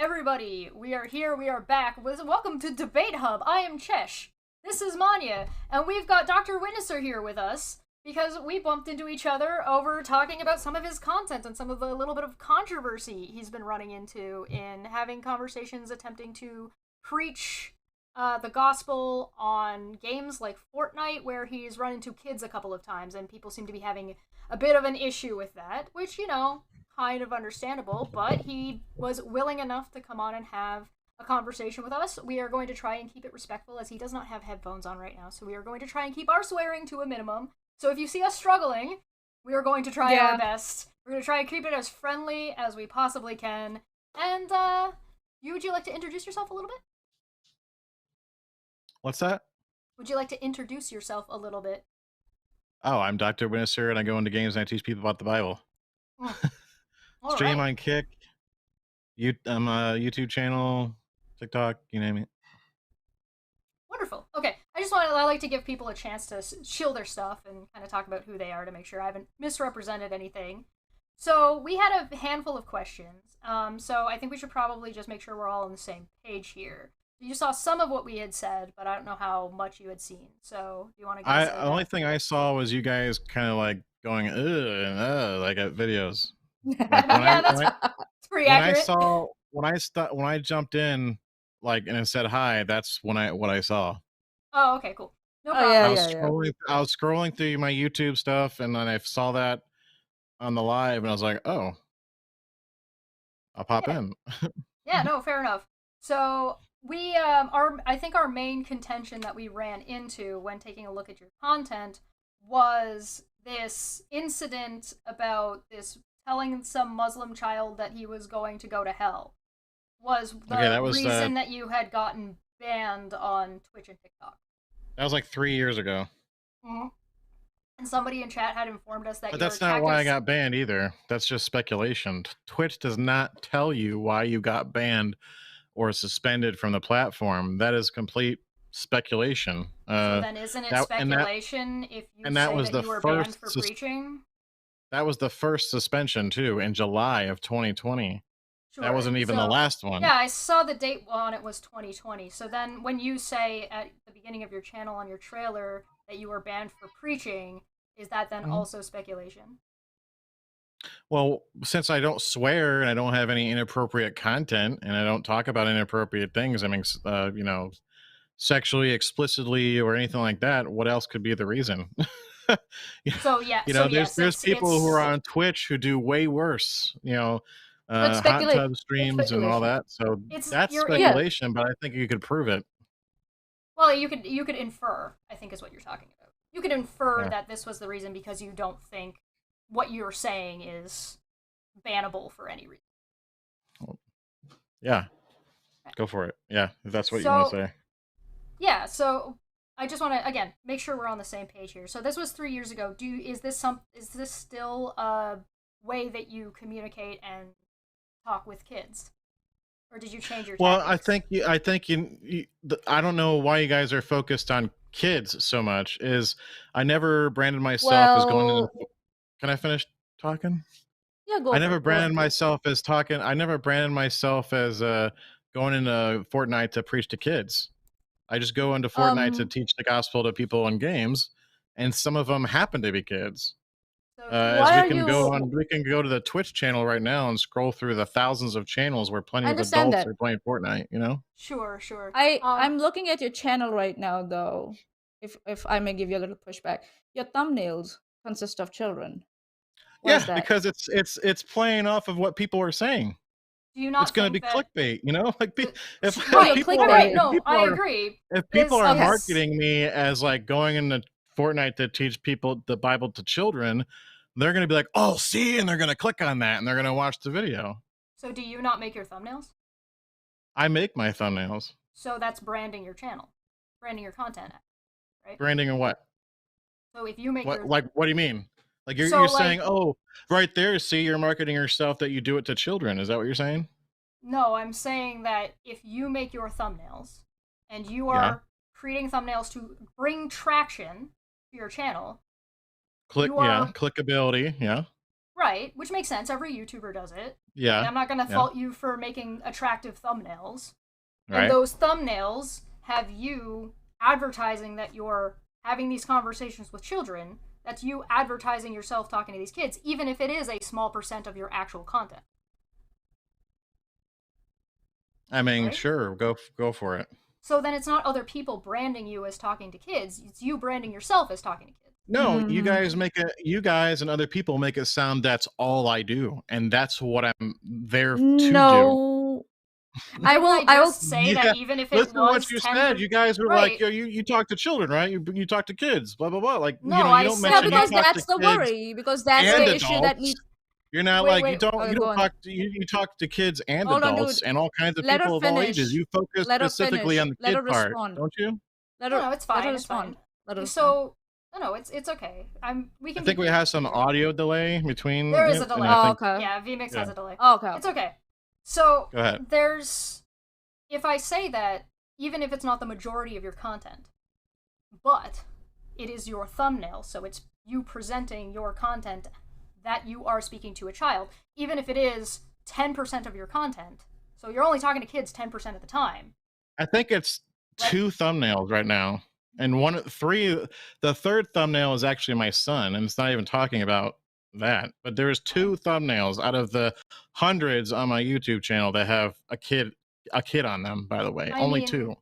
everybody? We are here, we are back. Welcome to Debate Hub. I am Chesh. This is Manya, and we've got DrWitnesser here with us because we bumped into each other over talking about some of his content and some of the little bit of controversy he's been running into in having conversations attempting to preach the gospel on games like Fortnite, where he's run into kids a couple of times, and people seem to be having a bit of an issue with that, which, kind of understandable, but he was willing enough to come on and have a conversation with us. We are going to try and keep it respectful, as he does not have headphones on right now, so we are going to try and keep our swearing to a minimum. So if you see us struggling, we are going to try our best. We're going to try and keep it as friendly as we possibly can. And, would you like to introduce yourself a little bit? What's that? Would you like to introduce yourself a little bit? Oh, I'm DrWitnesser, and I go into games and I teach people about the Bible. Stream on Kick, I'm a YouTube channel, TikTok, you name it. Wonderful. Okay, I like to give people a chance to shield their stuff and kind of talk about who they are to make sure I haven't misrepresented anything. So we had a handful of questions. So I think we should probably just make sure we're all on the same page here. You saw some of what we had said, but I don't know how much you had seen. So do you want to get The only thing I saw was you guys kind of like going ugh and like at videos. Like that's pretty accurate. When I jumped in, like, and it said hi, that's what I saw. Oh, okay, cool. No problem. I was scrolling through my YouTube stuff, and then I saw that on the live, and I was like, oh, I'll pop in. Yeah, no, fair enough. So we I think our main contention that we ran into when taking a look at your content was this incident about this telling some Muslim child that he was going to go to hell. Was the reason that you had gotten banned on Twitch and TikTok. That was like 3 years ago. Mm-hmm. And somebody in chat had informed us that. But that's not why I got banned either. That's just speculation. Twitch does not tell you why you got banned or suspended from the platform. That is complete speculation. So then isn't it speculation if you say that you were banned for preaching? That was the first suspension, too, in July of 2020. Sure. That wasn't even the last one. Yeah, I saw the date on it was 2020. So then when you say at the beginning of your channel on your trailer that you were banned for preaching, is that then also speculation? Well, since I don't swear and I don't have any inappropriate content and I don't talk about inappropriate things, I mean, sexually, explicitly, or anything like that, what else could be the reason? So yeah, there's people who are on Twitch who do way worse, hot tub streams and all that. So that's speculation, but I think you could prove it. Well, you could infer, I think is what you're talking about. You could infer that this was the reason because you don't think what you're saying is bannable for any reason. Yeah. Go for it. Yeah, if that's what you want to say. Yeah, so I just want to again make sure we're on the same page here. So this was 3 years ago. Is this still a way that you communicate and talk with kids, or did you change your? Well, tactics? I think I don't know why you guys are focused on kids so much. I never branded myself as going into. Can I finish talking? Yeah, go. I never branded myself as talking. I never branded myself as going into Fortnite to preach to kids. I just go into Fortnite to teach the gospel to people in games, and some of them happen to be kids. We can go to the Twitch channel right now and scroll through the thousands of channels where plenty of adults are playing Fortnite. Sure. I'm looking at your channel right now, though. If I may give you a little pushback, your thumbnails consist of children. Yeah, because it's playing off of what people are saying. Do you not? It's going to be clickbait, I agree. If people are marketing me as like going into Fortnite to teach people the Bible to children, they're going to be like, "Oh, see," and they're going to click on that and they're going to watch the video. So, do you not make your thumbnails? I make my thumbnails. So that's branding your channel, branding your content, right? Branding and what? So if you make what do you mean? Like you're saying, oh, right there, see, you're marketing yourself that you do it to children. Is that what you're saying? No, I'm saying that if you make your thumbnails and you are creating thumbnails to bring traction to your channel. Clickability, yeah. Right, which makes sense. Every YouTuber does it. Yeah. And I'm not going to fault you for making attractive thumbnails. Right. And those thumbnails have you advertising that you're having these conversations with children. That's you advertising yourself talking to these kids, even if it is a small percent of your actual content. I mean, sure, go for it. So then it's not other people branding you as talking to kids. It's you branding yourself as talking to kids. No, you guys and other people make it sound that's all I do, and that's what I'm there to do. I will say that even if it listen was to what you said, you guys were like, yo, you talk to children, right? You talk to kids, blah blah blah. Like, no, you don't mention because that's the worry. Because that's the issue that needs. You're not you don't talk to you talk to kids and adults and all kinds of people of all ages. You focus specifically on the kid part, don't you? No, it's fine. It's fine. So no, it's okay. I think we have some audio delay between. There is a delay. Okay. Yeah, VMix has a delay. Okay. It's okay. So go ahead. If I say that, even if it's not the majority of your content, but it is your thumbnail, so it's you presenting your content that you are speaking to a child, even if it is 10% of your content, so you're only talking to kids 10% of the time. I think it's 2 thumbnails right now. And the third thumbnail is actually my son, and it's not even talking about that. But there's 2 thumbnails out of the hundreds on my YouTube channel that have a kid on them, by the way. Only 2.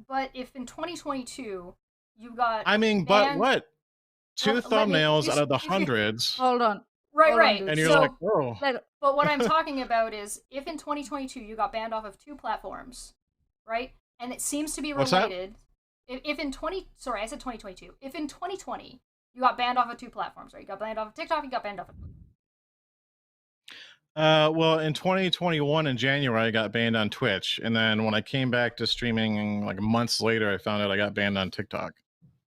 But if in 2022 you got but what? 2 thumbnails out of the hundreds. Hold on. Right. And you're like, oh. But what I'm talking about is if in 2022 you got banned off of 2 platforms, right? And it seems to be related. If in 2022. If in 2020 you got banned off of 2 platforms, right? You got banned off of TikTok, you got banned off of well, in 2021 in January, I got banned on Twitch, and then when I came back to streaming like months later, I found out I got banned on TikTok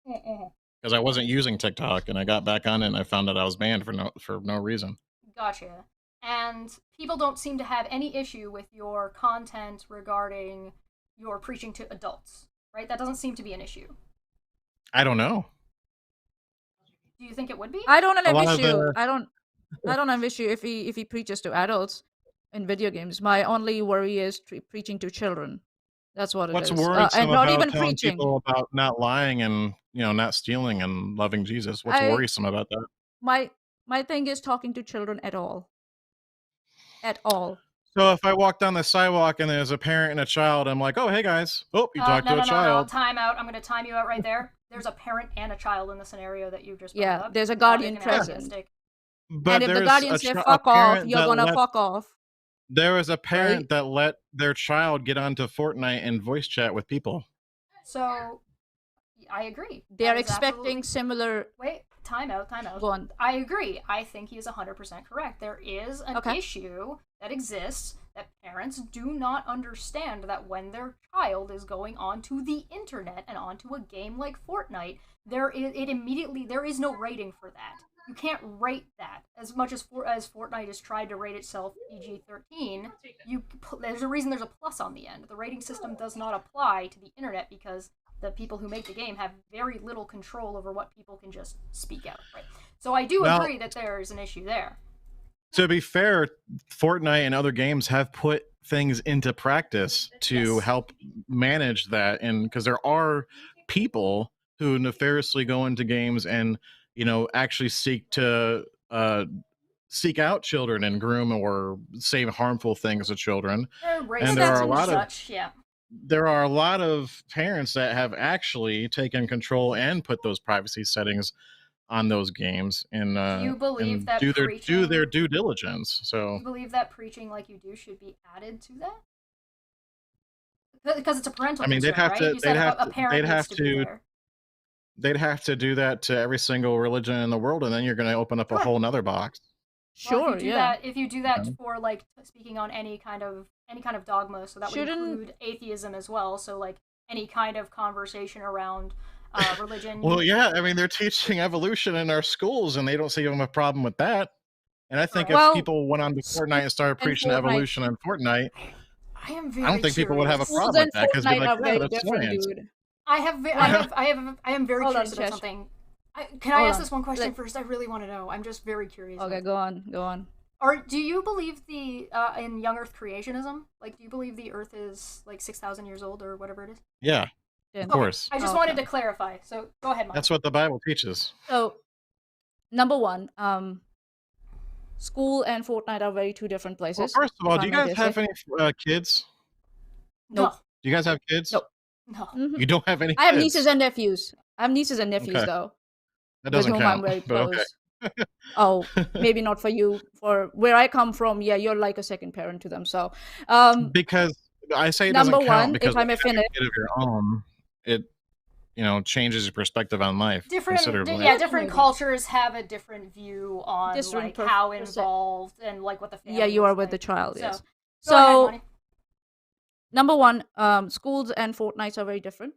because I wasn't using TikTok, and I got back on it, and I found out I was banned for no reason. Gotcha. And people don't seem to have any issue with your content regarding your preaching to adults, right? That doesn't seem to be an issue. I don't know. Do you think it would be? I don't have an issue. I don't have an issue if he preaches to adults in video games. My only worry is preaching to children. That's what it is. What's worrisome and not about even telling preaching. people about not lying and not stealing and loving Jesus? What's worrisome about that? My thing is talking to children at all. At all. So if I walk down the sidewalk and there's a parent and a child, I'm like, oh, hey guys. Oh, you talked to a child. No, time out. I'm going to time you out right there. There's a parent and a child in the scenario that you just brought up. Yeah, there's a guardian present. But and if the guardian says fuck off, you're going to fuck off. There was a parent that let their child get onto Fortnite and voice chat with people. So, I agree. They're expecting similar... Wait, time out. Go on. I agree. I think he is 100% correct. There is an issue that exists that parents do not understand that when their child is going onto the internet and onto a game like Fortnite, there is no rating for that. You can't rate that. As much as Fortnite has tried to rate itself PG-13, there's a reason there's a plus on the end. The rating system does not apply to the internet because the people who make the game have very little control over what people can just speak out. Right? So I do agree that there is an issue there. To be fair, Fortnite and other games have put things into practice to help manage that, and because there are people who nefariously go into games and actually seek out children and groom or say harmful things to children. And there are a lot of parents that have actually taken control and put those privacy settings on those games and you believe that do their due diligence. So you believe that preaching like you do should be added to that? Because it's a parental concern, they'd have right? to they'd have to do that to every single religion in the world, and then you're going to open up a whole nother box. Sure, if you do that for like speaking on any kind of dogma, so that would include atheism as well. So like any kind of conversation around religion. Well, yeah, they're teaching evolution in our schools, and they don't see a problem with that. And I think if people went on to Fortnite and started preaching evolution on Fortnite, I don't think people would have a problem with that because they're like, yeah, that's science. I am very curious about something. Can I ask this one question first? I really want to know. I'm just very curious. Okay, go on. Do you believe in young Earth creationism? Like, do you believe the Earth is like 6,000 years old or whatever it is? Yeah, of course. I just wanted to clarify. So go ahead, Mike. That's what the Bible teaches. So, number one, school and Fortnite are very two different places. Well, first of all, do you guys have any kids? Nope. Do you guys have kids? Nope. No. You don't have any kids? I have nieces and nephews. Though. That doesn't with whom count. I'm very close. Okay. Oh, maybe not for you. For where I come from, yeah, you're like a second parent to them. So, because I say it number doesn't count one, because if I may finish, a kid of your own, it changes your perspective on life considerably. Different cultures have a different view on like how involved and like what the family. Yeah, you are with like. the child. So, yes. Go ahead, number one, schools and Fortnites are very different.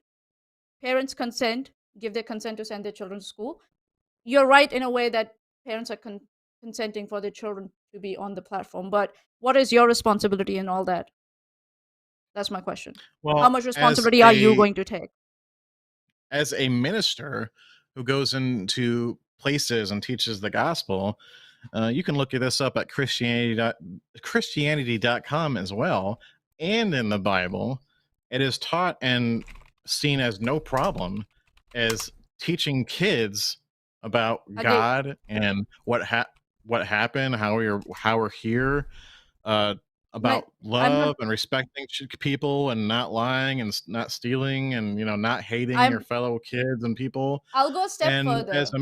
Parents give their consent to send their children to school. You're right in a way that parents are consenting for their children to be on the platform, but what is your responsibility in all that? That's my question. Well, how much responsibility are you going to take? As a minister who goes into places and teaches the gospel, you can look this up at Christianity.com as well. And in the Bible, it is taught and seen as no problem as teaching kids about God and what happened, how we're here, about love and respecting people and not lying and not stealing and not hating your fellow kids and people. I'll go a step further. As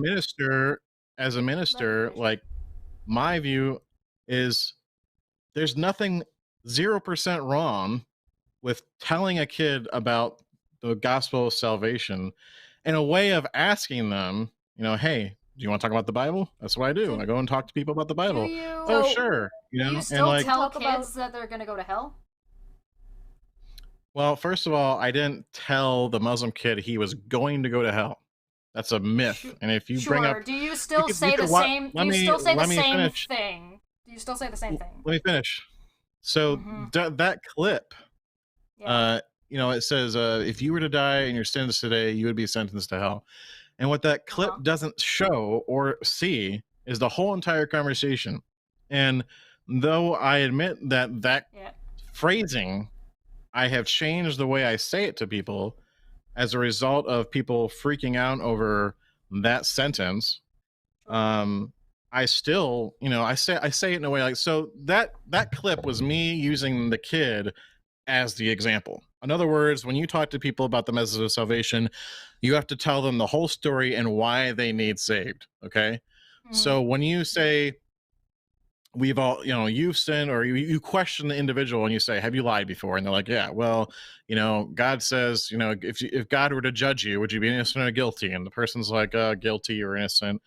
a minister, like my view is there's nothing 0% wrong with telling a kid about the gospel of salvation in a way of asking them, hey, do you want to talk about the Bible? That's what I do. I go and talk to people about the Bible. Sure. Do you still tell kids that they're going to go to hell? Well, first of all, I didn't tell the Muslim kid he was going to go to hell. That's a myth. And if you bring up, do you still say the same? Do you still say the same thing? Do you still say the same thing? Let me finish. So that clip, it says, if you were to die in your sins today, you would be sentenced to hell. And what that clip doesn't show or see is the whole entire conversation. And though I admit that phrasing, I have changed the way I say it to people as a result of people freaking out over that sentence. I still, I say it in a way like, so that clip was me using the kid as the example. In other words, when you talk to people about the message of salvation, you have to tell them the whole story and why they need saved. Okay. So when you say we've all, you've sinned, or you question the individual and you say, have you lied before? And they're like, yeah, well, God says, if God were to judge you, would you be innocent or guilty? And the person's like, guilty or innocent.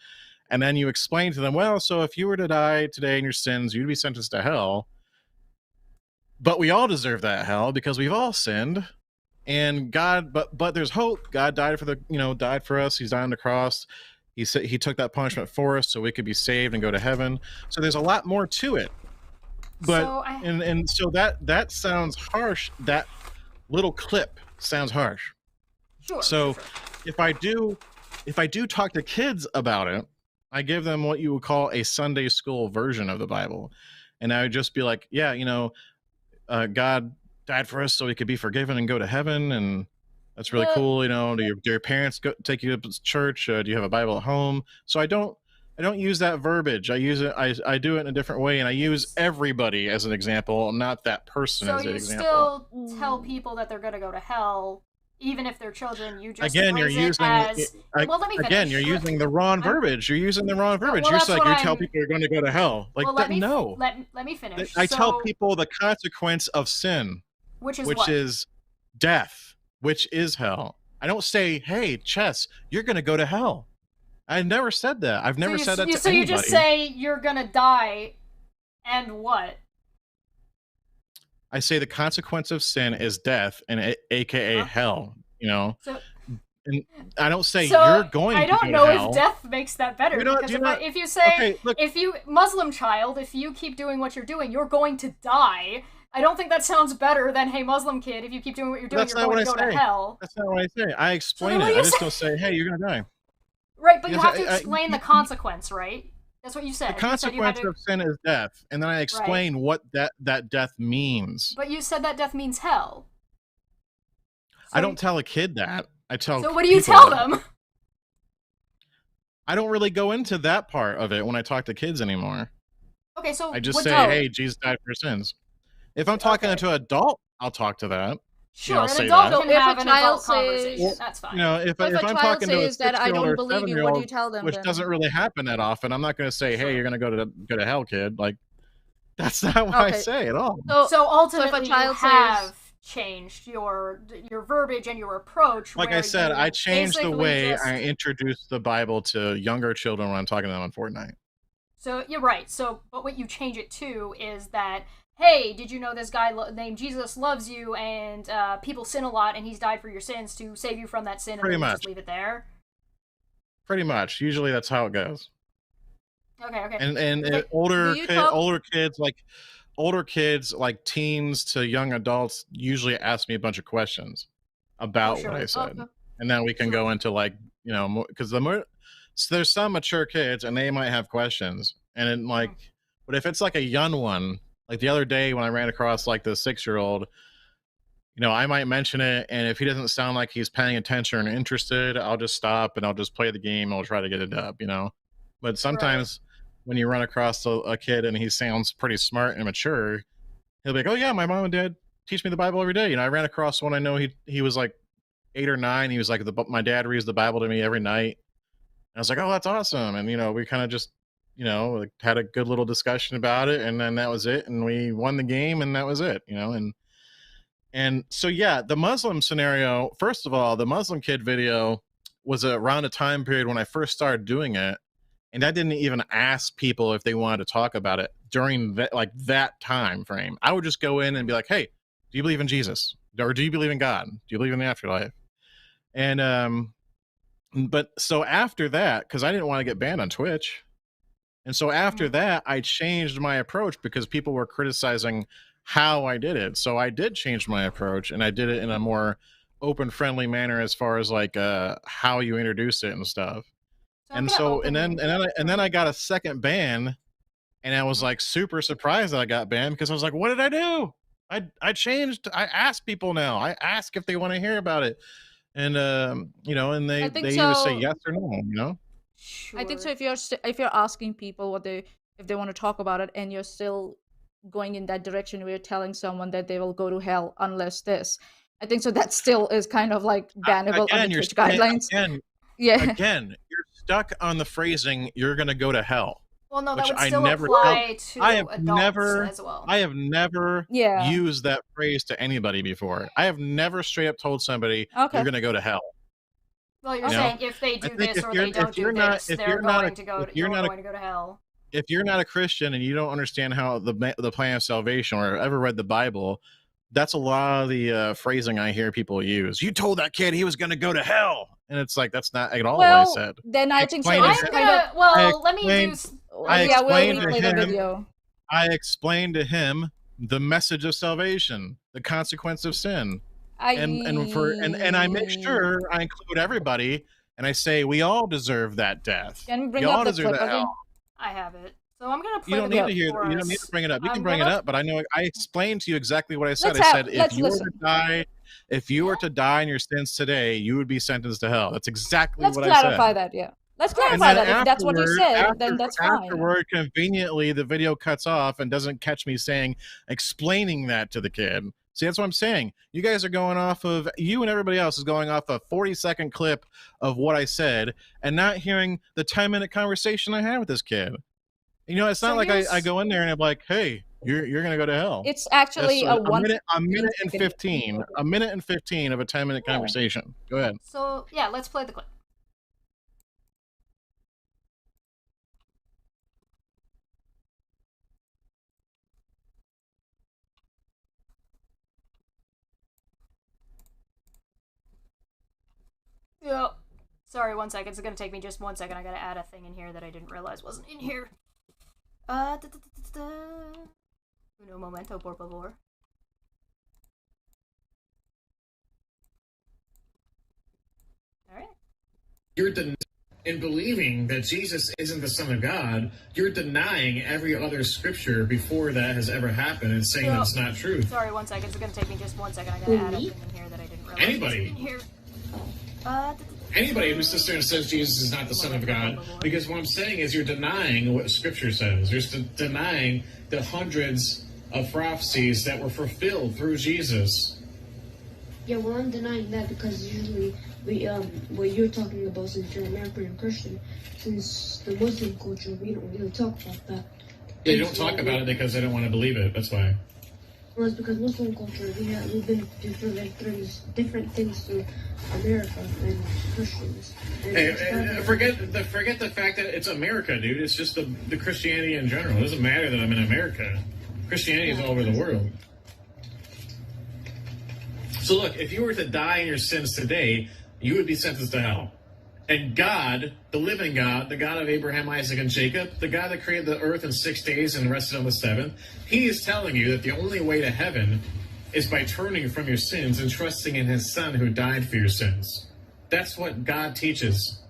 And then you explain to them, well, so if you were to die today in your sins, you'd be sentenced to hell. But we all deserve that hell because we've all sinned. And God, but there's hope. God died died for us. He's died on the cross. He said he took that punishment for us so we could be saved and go to heaven. So there's a lot more to it. But so that sounds harsh. That little clip sounds harsh. Sure. So if I do talk to kids about it, I give them what you would call a Sunday school version of the Bible. And I would just be like, yeah, God died for us so we could be forgiven and go to heaven, and that's really cool. Do your parents take you to church? Do you have a Bible at home? So I don't use that verbiage. I use it. I do it in a different way, and I use everybody as an example, not that person as an example. So you still tell people that they're going to go to hell, even if they're children. You just you're using well, let me finish. Again, you're using the wrong verbiage. You're using the wrong verbiage. You're saying you tell people you're going to go to hell. Like no. Let me finish. I tell people the consequence of sin, which is death, which is hell. I don't say, hey, Chess, you're going to go to hell. I never said that. I've never said that to anybody. So you just say you're going to die and what? I say the consequence of sin is death, and AKA hell, So, and I don't say you're going to go to hell. I don't know if death makes that better. If you say, Muslim child, if you keep doing what you're doing, you're going to die. I don't think that sounds better than, hey, Muslim kid, if you keep doing what you're doing, you're going to go to hell. That's not what I say. I explain it. I just don't say, hey, you're going to die. Right, but you Because have to explain the consequence, right? That's what you said. The consequence of sin is death, and then I explain what that death means. But you said that death means hell. So I don't tell a kid that. I tell. So what do you tell them? I don't really go into that part of it when I talk to kids anymore. Okay, so I just say, "Hey, Jesus died for your sins." If I'm talking to an adult, I'll talk to that. Sure, you know, an adult can have an adult conversation. That's fine. You know, if I'm talking to a 6-year-old or 7-year-old, what do you tell them? Which doesn't really happen that often, I'm not going to say, "Hey, you're going to go to hell, kid." Like, that's not what I say at all. So ultimately, you have changed your verbiage and your approach. Like I said, I changed the way I introduce the Bible to younger children when I'm talking to them on Fortnite. So you're right. So, but what you change it to is that, hey, did you know this guy named Jesus loves you, and people sin a lot, and he's died for your sins to save you from that sin, and then you just leave it there? Pretty much. Usually that's how it goes. Okay. And older kids, like teens to young adults, usually ask me a bunch of questions about what I said, and then we can go into like, you know, because so there's some mature kids and they might have questions, and then like, but if it's like a young one, like the other day when I ran across like the 6-year-old, you know, I might mention it, and if he doesn't sound like he's paying attention and interested, I'll just stop and I'll just play the game. I'll try to get it up, you know. But sometimes when you run across a kid and he sounds pretty smart and mature, he'll be like, "Oh yeah, my mom and dad teach me the Bible every day." You know, I ran across one. I know he was like 8 or 9. He was like, "My dad reads the Bible to me every night." And I was like, "Oh, that's awesome." And you know, we kind of just, you know, like, had a good little discussion about it, and then that was it. And we won the game, and that was it. You know, and so yeah, the Muslim scenario. First of all, the Muslim kid video was around a time period when I first started doing it. And I didn't even ask people if they wanted to talk about it during that time frame. I would just go in and be like, "Hey, do you believe in Jesus? Or do you believe in God? Do you believe in the afterlife?" And but so after that, because I didn't want to get banned on Twitch, and so after that, I changed my approach because people were criticizing how I did it. So I did change my approach, and I did it in a more open, friendly manner as far as like how you introduce it and stuff. And so and then I got a second ban, and I was like super surprised that I got banned, because I was like, "What did I do? I changed. I ask people now. I ask if they want to hear about it." And you know, and they either say yes or no, you know. Sure. I think so. If you're asking people if they want to talk about it, and you're still going in that direction where you're telling someone that they will go to hell unless this, I think so that still is kind of like bannable under Twitch guidelines. Again, you're stuck on the phrasing, "You're going to go to hell." Well, no, that would still apply to adults as well. I have never used that phrase to anybody before. I have never straight up told somebody, "You're going to go to hell." Well, you're saying if they do this or they don't do this, they're going to go to hell. If you're not a Christian and you don't understand how the plan of salvation, or ever read the Bible, that's a lot of the phrasing I hear people use. "You told that kid he was going to go to hell." And it's like, that's not at all what I said. Then I think so. I explained to him the message of salvation, the consequence of sin. And I make sure I include everybody, and I say we all deserve that death. Can we bring up the clip again? I have it. So I'm gonna play You don't need to hear. You don't need to bring it up. You can bring it up, but I know I explained to you exactly what I said. I said if you were to die in your sins today, you would be sentenced to hell. That's exactly what I said. Let's clarify that. Yeah. Let's clarify that. If that's what you said, then that's fine. Afterward, conveniently, the video cuts off and doesn't catch me explaining that to the kid. See, that's what I'm saying. You guys are going off of, you and everybody else is going off a 40-second clip of what I said and not hearing the 10-minute conversation I had with this kid. You know, it's not like I go in there and I'm like, "Hey, you're gonna go to hell." It's actually a minute and 15 of a 10-minute conversation. Go ahead. So yeah, let's play the clip. Yep. Sorry, 1 second. It's gonna take me just 1 second. I gotta add a thing in here that I didn't realize wasn't in here. Uno momento, por favor. Alright. in believing that Jesus isn't the Son of God, you're denying every other scripture before that has ever happened and saying that it's not true. Sorry, 1 second. It's going to take me just 1 second. I got to add something in here that I didn't realize. Anybody. In here. Anybody who sits there and says Jesus is not the Son of God, because what I'm saying is you're denying what Scripture says. You're denying the hundreds of prophecies that were fulfilled through Jesus. Yeah, well, I'm denying that because usually what you're talking about, since you're American and Christian, since the Muslim culture, we don't really talk about that. They don't talk about it because they don't want to believe it. That's why. Well, it's because Muslim culture, we've been through different things to America and Christians. And forget the fact that it's America, dude. It's just the Christianity in general. It doesn't matter that I'm in America. Christianity is all over the world. So look, if you were to die in your sins today, you would be sentenced to hell. And God, the living God, the God of Abraham, Isaac, and Jacob, the God that created the earth in 6 days and rested on the seventh, he is telling you that the only way to heaven is by turning from your sins and trusting in his Son who died for your sins. That's what God teaches.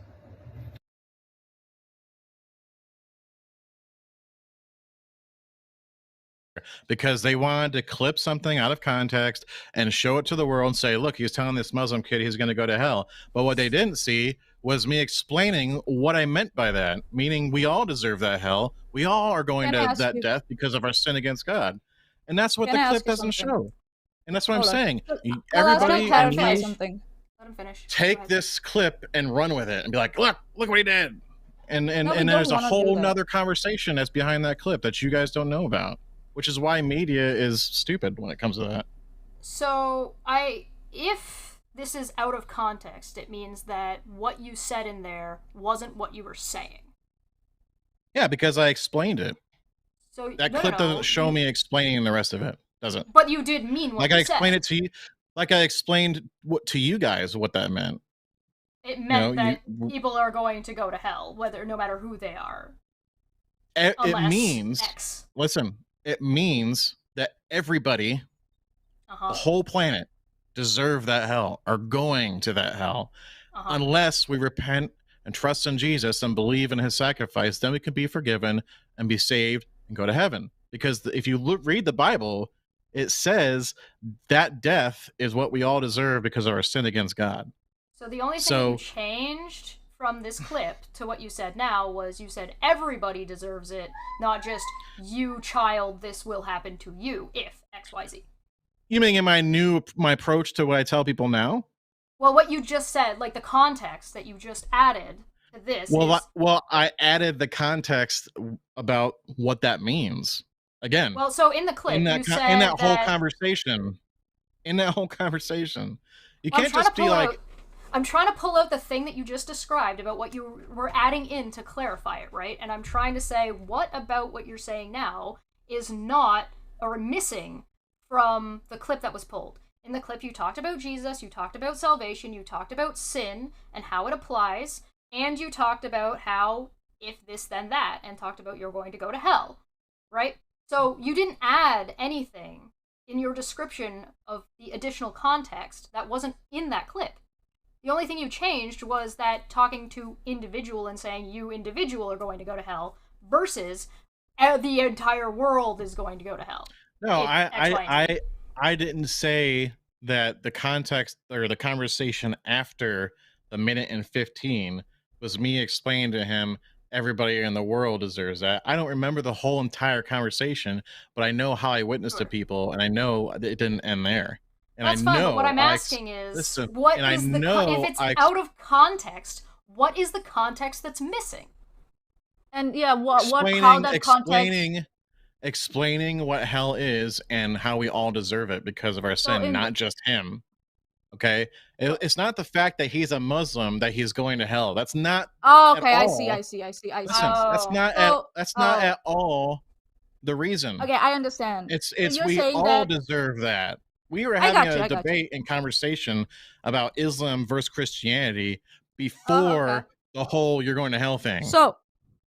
Because they wanted to clip something out of context and show it to the world and say, look, he's telling this Muslim kid he's going to go to hell. But what they didn't see was me explaining what I meant by that, meaning we all deserve that hell. We all are going to that death because of our sin against God. And that's what the clip doesn't show. And that's what I'm saying. Everybody, Let him finish. Take this clip and run with it and be like, look what he did. And there's a whole nother conversation that's behind that clip that you guys don't know about. Which is why media is stupid when it comes to that. So, if this is out of context, it means that what you said in there wasn't what you were saying. Yeah, because I explained it. So that clip doesn't show me explaining the rest of it, does it? But you did mean what you said. I explained it to you, like I explained to you guys what that meant. It meant that people are going to go to hell, no matter who they are. It means, listen, it means that everybody, the whole planet, deserve that hell, are going to that hell. Unless we repent and trust in Jesus and believe in his sacrifice, then we can be forgiven and be saved and go to heaven. Because if you read the Bible, it says that death is what we all deserve because of our sin against God. So the only thing you changed from this clip to what you said now was you said everybody deserves it, not just you, child, this will happen to you if XYZ. You mean in my approach to what I tell people now? Well, what you just said, like the context that you just added to this. Well, I added the context about what that means. Again. Well, so in the clip, you said in that whole conversation, you can't just be like. I'm trying to pull out the thing that you just described about what you were adding in to clarify it, right? And I'm trying to say, what about what you're saying now is not or missing from the clip that was pulled? In the clip, you talked about Jesus, you talked about salvation, you talked about sin and how it applies, and you talked about how if this, then that, and talked about you're going to go to hell, right? So you didn't add anything in your description of the additional context that wasn't in that clip. The only thing you changed was that talking to individual and saying you individual are going to go to hell versus the entire world is going to go to hell. No, I didn't say that the context or the conversation after the minute and 15 was me explaining to him everybody in the world deserves that. I don't remember the whole entire conversation, but I know how I witnessed to people, and I know it didn't end there. And that's fine, but what I'm asking is, if it's out of context, what is the context that's missing? And yeah, how that context... Explaining what hell is and how we all deserve it because of our sin, not just him. Okay? It's not the fact that he's a Muslim that he's going to hell. That's not okay, I see. Listen, that's not at all the reason. Okay, I understand. It's we all deserve that. We were having a debate and conversation about Islam versus Christianity before the whole "you're going to hell" thing. So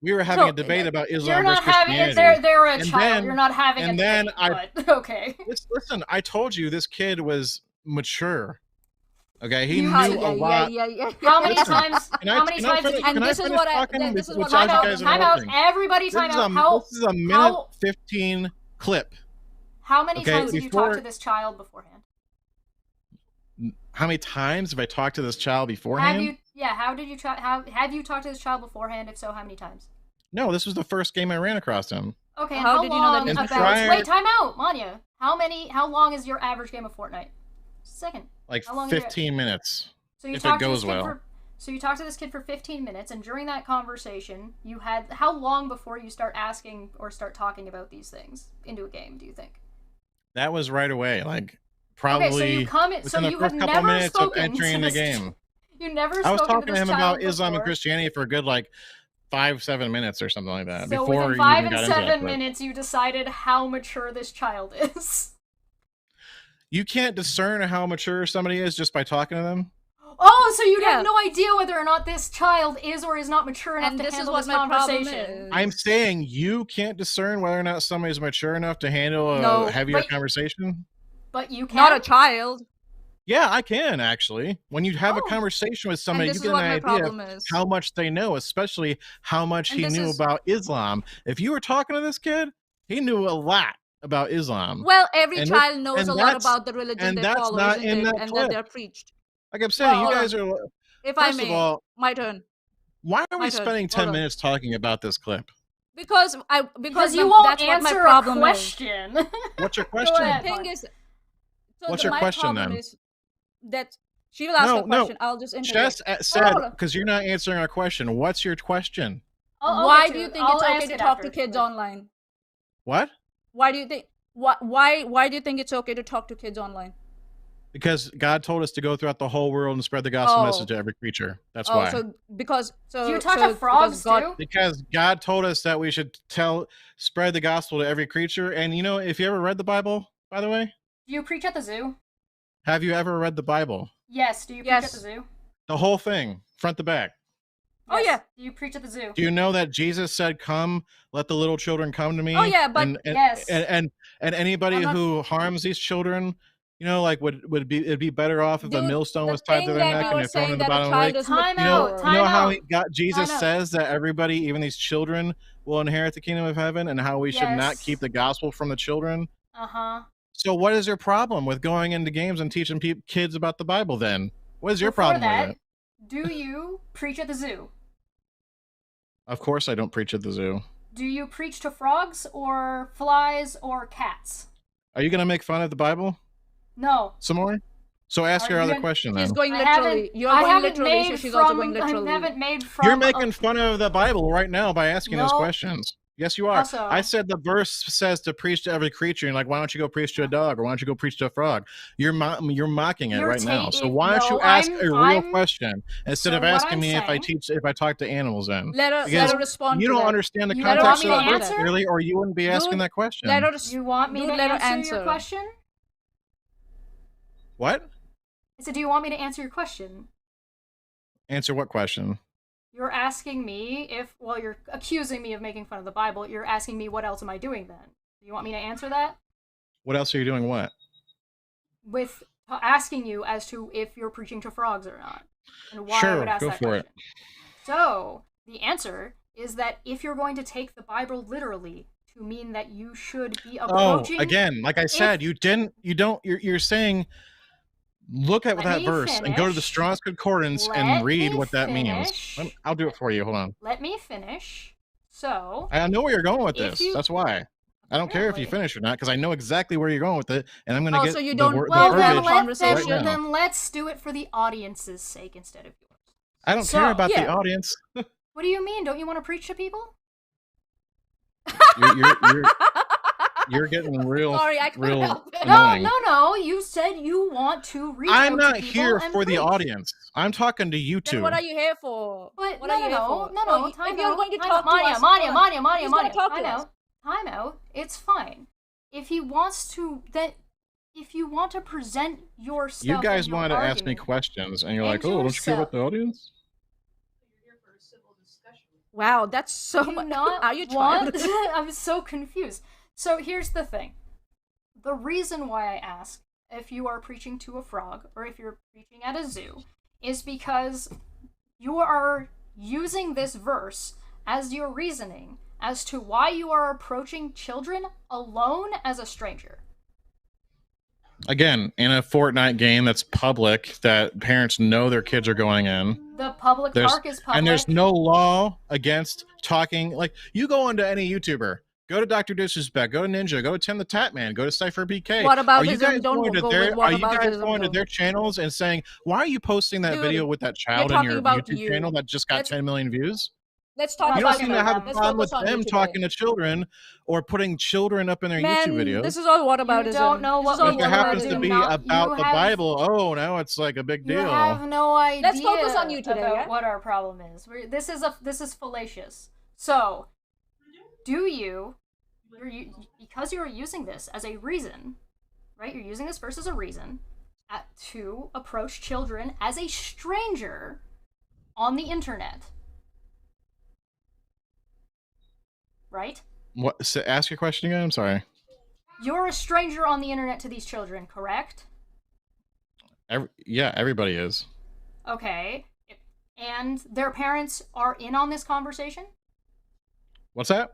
we were having a debate about Islam versus Christianity. They're a child. You're not having a debate. Okay. Listen, I told you this kid was mature. Okay, he You- knew a lot. How many Listen, times? How many times did you? And Can I this is finish what I- talking this is without what you I- guys Time out. interrupting? Everybody, time out. This is a minute how 15 clip. how many Okay, times did you talk before- to this child beforehand? How many times have I talked to this child beforehand? Have you? Yeah. How did you try? How have you talked to this child beforehand? If so, how many times? No, this was the first game I ran across him. Okay. And How how did you know that long he's about? prior- Wait, time out, Manya. How long is your average game of Fortnite? Second. Like How long are you- 15 minutes. So you If it talked to goes this kid well. for. So you talked to this kid for 15 minutes, and during that conversation, you had how long before you start asking or start talking about these things into a game? Do you think? That was right away. Like probably Okay, so you come in. So within the you have first couple never minutes of spoken entering to the this. game. You never. I was spoken talking to this him child about Islam and before. Christianity for a good like 5-7 minutes or something like that. So before within you 5 even and got into 7 that clip. minutes, you decided how mature this child is. You can't discern how mature somebody is just by talking to them. Oh, so you Yeah. have no idea whether or not this child is or is not mature enough And to this is handle what this my problem conversation. is. I'm saying you can't discern whether or not somebody's mature enough to handle a No, heavier but- conversation. But you can. Not a child. Yeah, I can actually. When you have a Oh. conversation with And somebody, this you is get what an my idea problem of is. how much they know, especially how much And he this knew is- about Islam. If you were talking to this kid, he knew a lot about Islam. Well, every And child knows and a lot that's- about the religion and they that's follow, not isn't in it? that And clip. that they're preached. Like I'm saying, Well, you guys are. If I First may, of all, my turn. why are my we turn. spending Hold 10 on. minutes talking about this clip? Because you won't that's what my answer a problem is. question. What's your Go question? ahead. The thing is, so What's your my question, problem then? is that she will ask No, a no. question. I'll just interject. Jess said Hold on. because you're not answering our question. What's your question? I'll Why get do to you it. think I'll it's okay ask to it talk after. to kids online? What? Why do you think? Why do you think it's okay to talk to kids online? Because God told us to go throughout the whole world and spread the gospel Oh. message to every creature. That's Oh, why. so because so Do you talk so to frogs because God, too? Because God told us that we should spread the gospel to every creature. And you know, if you ever read the Bible, by the way, Do you preach at the zoo? have you ever read the Bible? Yes. Do you preach Yes. at the zoo? The whole thing, front to back. Oh, yeah. Do you preach at the zoo? Do you know that Jesus said, "Come, let the little children come to me"? Oh, yeah, but- and, Yes. and anybody I'm not- who harms these children, you know, like it'd be better off if a Dude, millstone the was tied thing to their that neck you and were they're thrown in saying the that a bottom of the child lake. is Time mature. out, You know how out. Jesus Time out. says that everybody, even these children, will inherit the kingdom of heaven, and how we should not Yes. keep the gospel from the children. Uh-huh. So, what is your problem with going into games and teaching kids about the Bible? Then, what is your Before problem that, with it? do you preach at the zoo? Of course, I don't preach at the zoo. Do you preach to frogs or flies or cats? Are you going to make fun of the Bible No. some more? So, ask Are your you other gonna- question She's then. going I literally. haven't, You're I going haven't literally, so made she's from, also going literally. I haven't made from. You're making fun of the Bible right now by asking those No. questions. Yes, you are. Also- I said the verse says to preach to every creature, and like, why don't you go preach to a dog, or why don't you go preach to a frog? You're mocking it You're right now. So taking- why don't no, you ask I'm- a real I'm- question instead So of what asking I'm me saying- if I talk to animals? Then Let her Because respond. you to don't that. understand the You don't context of want the me verse to answer? really, or you wouldn't be asking Dude, that question. Let her. You want me Dude, to let her answer your answer. question? What? I said, do you want me to answer your question? Answer what question? You're asking me if, well, you're accusing me of making fun of the Bible. You're asking me what else am I doing then? Do you want me to answer that? What else are you doing? What? With asking you as to if you're preaching to frogs or not. And why I Sure, would ask go that for it. question. So, the answer is that if you're going to take the Bible literally to mean that you should be approaching... Oh, again, like I said, you're saying look at Let that me verse and go to the finish. Strong's Concordance Let and read me what that finish. means. I'll do it for you. Hold on. Let me finish. So, I know where you're going with If this. you- That's why. I don't care if you Apparently. finish or not, because I know exactly where you're going with it, and I'm going to Oh, get so you the don't- word. well, the then verbiage conversation. right now. then let's do it for the audience's sake instead of yours. I don't So, care about the yeah. audience. What do you mean? Don't you want to preach to people? You're getting real, Sorry, I couldn't real help it. annoying. No. You said you want to reach I'm out not to people here and for the preach. audience. I'm talking to you Then two. what are you here for? But What no, are you here no, for? no, Oh, time if you're out, going to time talk out. to Manya, us, Manya, hold on. Manya, Manya, He's gonna Manya. talk to Time us. out. Time out. It's fine. If he wants to, then if you want to present your stuff, You guys and your wanted to ask me argument- questions, and you're and like, "Oh, don't you care about the audience?" Wow, that's so Do you much. not Are you want? trying? I'm so confused. So here's the thing. The reason why I ask if you are preaching to a frog or if you're preaching at a zoo is because you are using this verse as your reasoning as to why you are approaching children alone as a stranger. Again, in a Fortnite game that's public, that parents know their kids are going in. The public park is public. And there's no law against talking. Like, you go onto any YouTuber, go to Dr. Disrespect, go to Ninja, go to Tim the Tatman, go to Cypher BK. What about are you guys going to their channels and saying, why are you posting that video with that child on your YouTube channel that just got 10 million views? Let's talk you about don't seem to have a problem with them talking to children or putting children up in their YouTube videos. This is all whataboutism. You don't know what if it happens to be about the Bible, oh, now it's like a big deal. You have no idea. Let's focus on you today. About what our problem is. This is fallacious. So, because you are using this as a reason, right? You're using this verse as a reason to approach children as a stranger on the internet. Right? What? So ask your question again. I'm sorry. You're a stranger on the internet to these children, correct? Yeah, everybody is. Okay. And their parents are in on this conversation? What's that?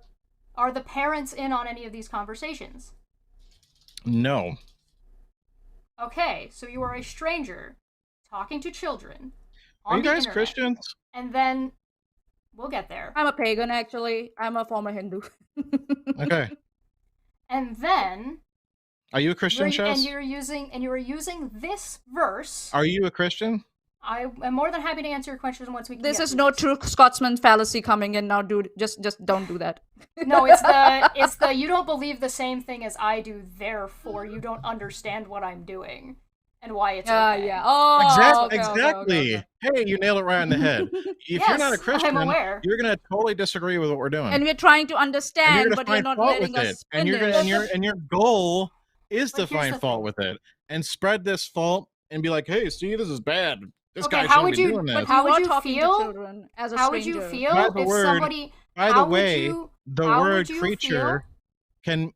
Are the parents in on any of these conversations? No. Okay, so you are a stranger talking to children on Are you the guys internet, Christians? And then we'll get there. I'm a pagan, actually. I'm a former Hindu. Okay. And then are you a Christian, Chess? And you're using this verse. Are you a Christian? I am more than happy to answer your question once we can. This is no true Scotsman fallacy coming in now, dude. Just don't do that. No, it's the you don't believe the same thing as I do, therefore you don't understand what I'm doing and why it's okay. Yeah. Oh, exactly. Okay. Hey, you nailed it right on the head. If you're not a Christian, you're gonna totally disagree with what we're doing. And we're trying to understand, but you're not letting us and your goal is to find fault with it and spread this fault and be like, hey, see, this is bad. This guy shouldn't be doing this. But how would you feel? How would you feel if somebody? By the way, the word creature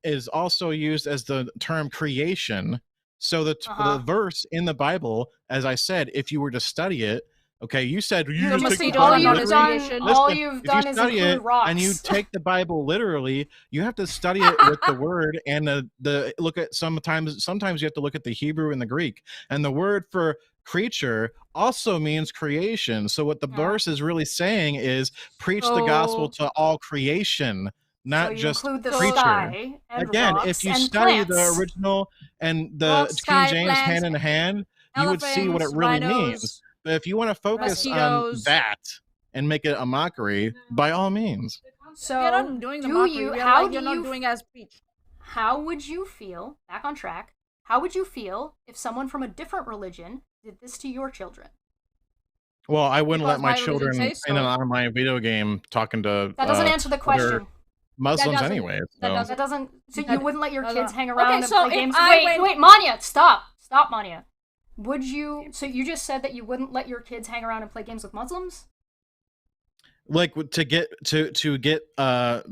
is also used as the term creation. So the verse in the Bible, as I said, if you were to study it, okay, you said you just take the Bible literally. All you've done is include rocks. And you take the Bible literally, you have to study it with the word and the look at sometimes you have to look at the Hebrew and the Greek. And the word for creature also means creation. So what the verse is really saying is preach the gospel to all creation, not just creature. Again, if you study the original and the King James hand in hand, you would see what it really means. But if you want to focus on that and make it a mockery, by all means. So you're not doing the mockery. You're not doing as preach. How would you feel, back on track, how would you feel if someone from a different religion did this to your children? Well, I wouldn't let my children in on my video game talking to that doesn't answer the question. Muslims anyway. That doesn't. So you wouldn't let your kids hang around and play games? Wait, Manya, stop, Manya. Would you? So you just said that you wouldn't let your kids hang around and play games with Muslims? Like to get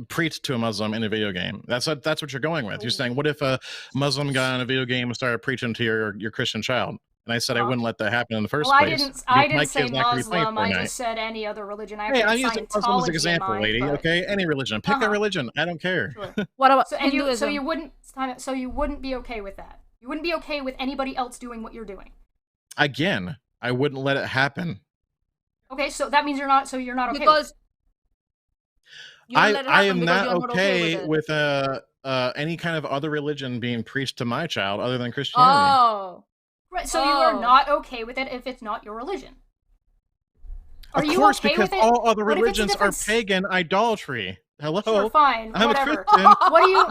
preached to a Muslim in a video game. That's what you're going with. You're saying, what if a Muslim got on a video game and started preaching to your Christian child? And I said I wouldn't let that happen in the first place. I didn't say Muslim. I just said any other religion. Hey, I'm using Muslim as an example, lady. Okay, any religion. Pick a religion. I don't care. Sure. What about Hinduism? So you wouldn't be okay with that. You wouldn't be okay with anybody else doing what you're doing. Again, I wouldn't let it happen. Okay, so that means you're not okay. Because I am not okay with any kind of other religion being preached to my child other than Christianity. Oh. Right, so you are not okay with it if it's not your religion. Of course, because all other religions are pagan idolatry. Hello? Sure, fine. I'm whatever. a Christian. What do you...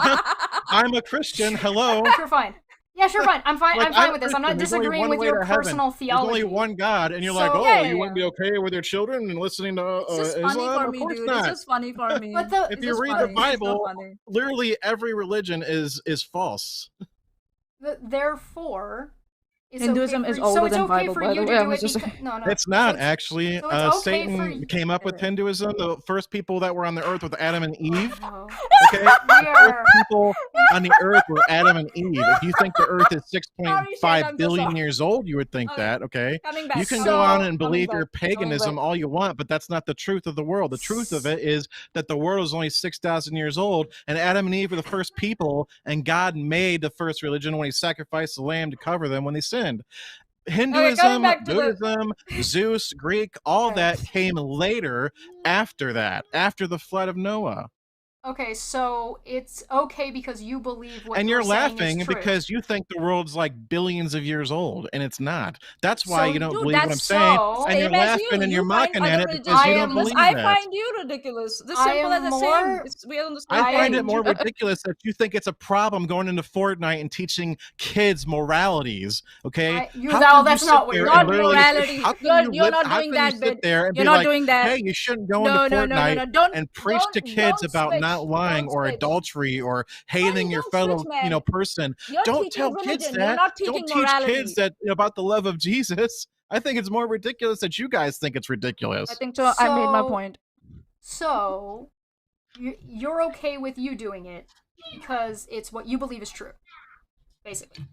I'm a Christian. Hello? Sure, fine. Yeah, sure, fine. I'm fine. I'm fine with this. I'm not disagreeing with your personal theology. There's only one God, and you're like, oh, you wouldn't be okay with your children and listening to Islam? Of course not. It's just funny for me. If you read the Bible, literally every religion is false. Therefore, Hinduism is so older it's than okay Bible, for by you the to way. I do was it just because saying. no. It's not So actually. so it's okay Satan for came up with Anyway. Hinduism. The first people that were on the earth with Adam and Eve. No. Okay, We the are first people on the earth were Adam and Eve. If you think the earth is Sorry, Shane, 6.5 I'm so billion sorry. years old, you would think Okay. that. Okay, Coming back. you can So- go on and coming believe your back, coming paganism back. all you want, but that's not the truth of the world. The truth of it is that the world is only 6,000 years old, and Adam and Eve were the first people, and God made the first religion when He sacrificed the lamb to cover them when they sinned. Hinduism, back to the- Buddhism, Zeus, Greek, all Okay. that came later after that, after the flood of Noah. Okay, so it's okay because you believe what And you're you're saying laughing is true. because you think the world's like billions of years old, and it's not. That's why So, you don't dude, believe what I'm that's saying, so- and you're Same as laughing and you you're find mocking at other it religions because you don't ridiculous. believe I that. find you ridiculous. The I simple as am the same. more- We're on the I same find it page. more ridiculous that you think it's a problem going into Fortnite and teaching kids moralities. Okay, that's not what you're Not doing. morality. How can You're you not how doing can you that sit bit. there and You're be not like, doing that. hey, you shouldn't go No, into no, no, Fortnite no, no. Don't and preach to kids don't about switch. not lying Don't or switch. adultery or hating your don't fellow switch, man. person. You're Don't teaching tell religion. kids You're that. not Don't teaching teach morality. kids that about the love of Jesus. I think it's more ridiculous that you guys think it's ridiculous. I think so. I made my So- point. So, you're okay with you doing it because it's what you believe is true, basically.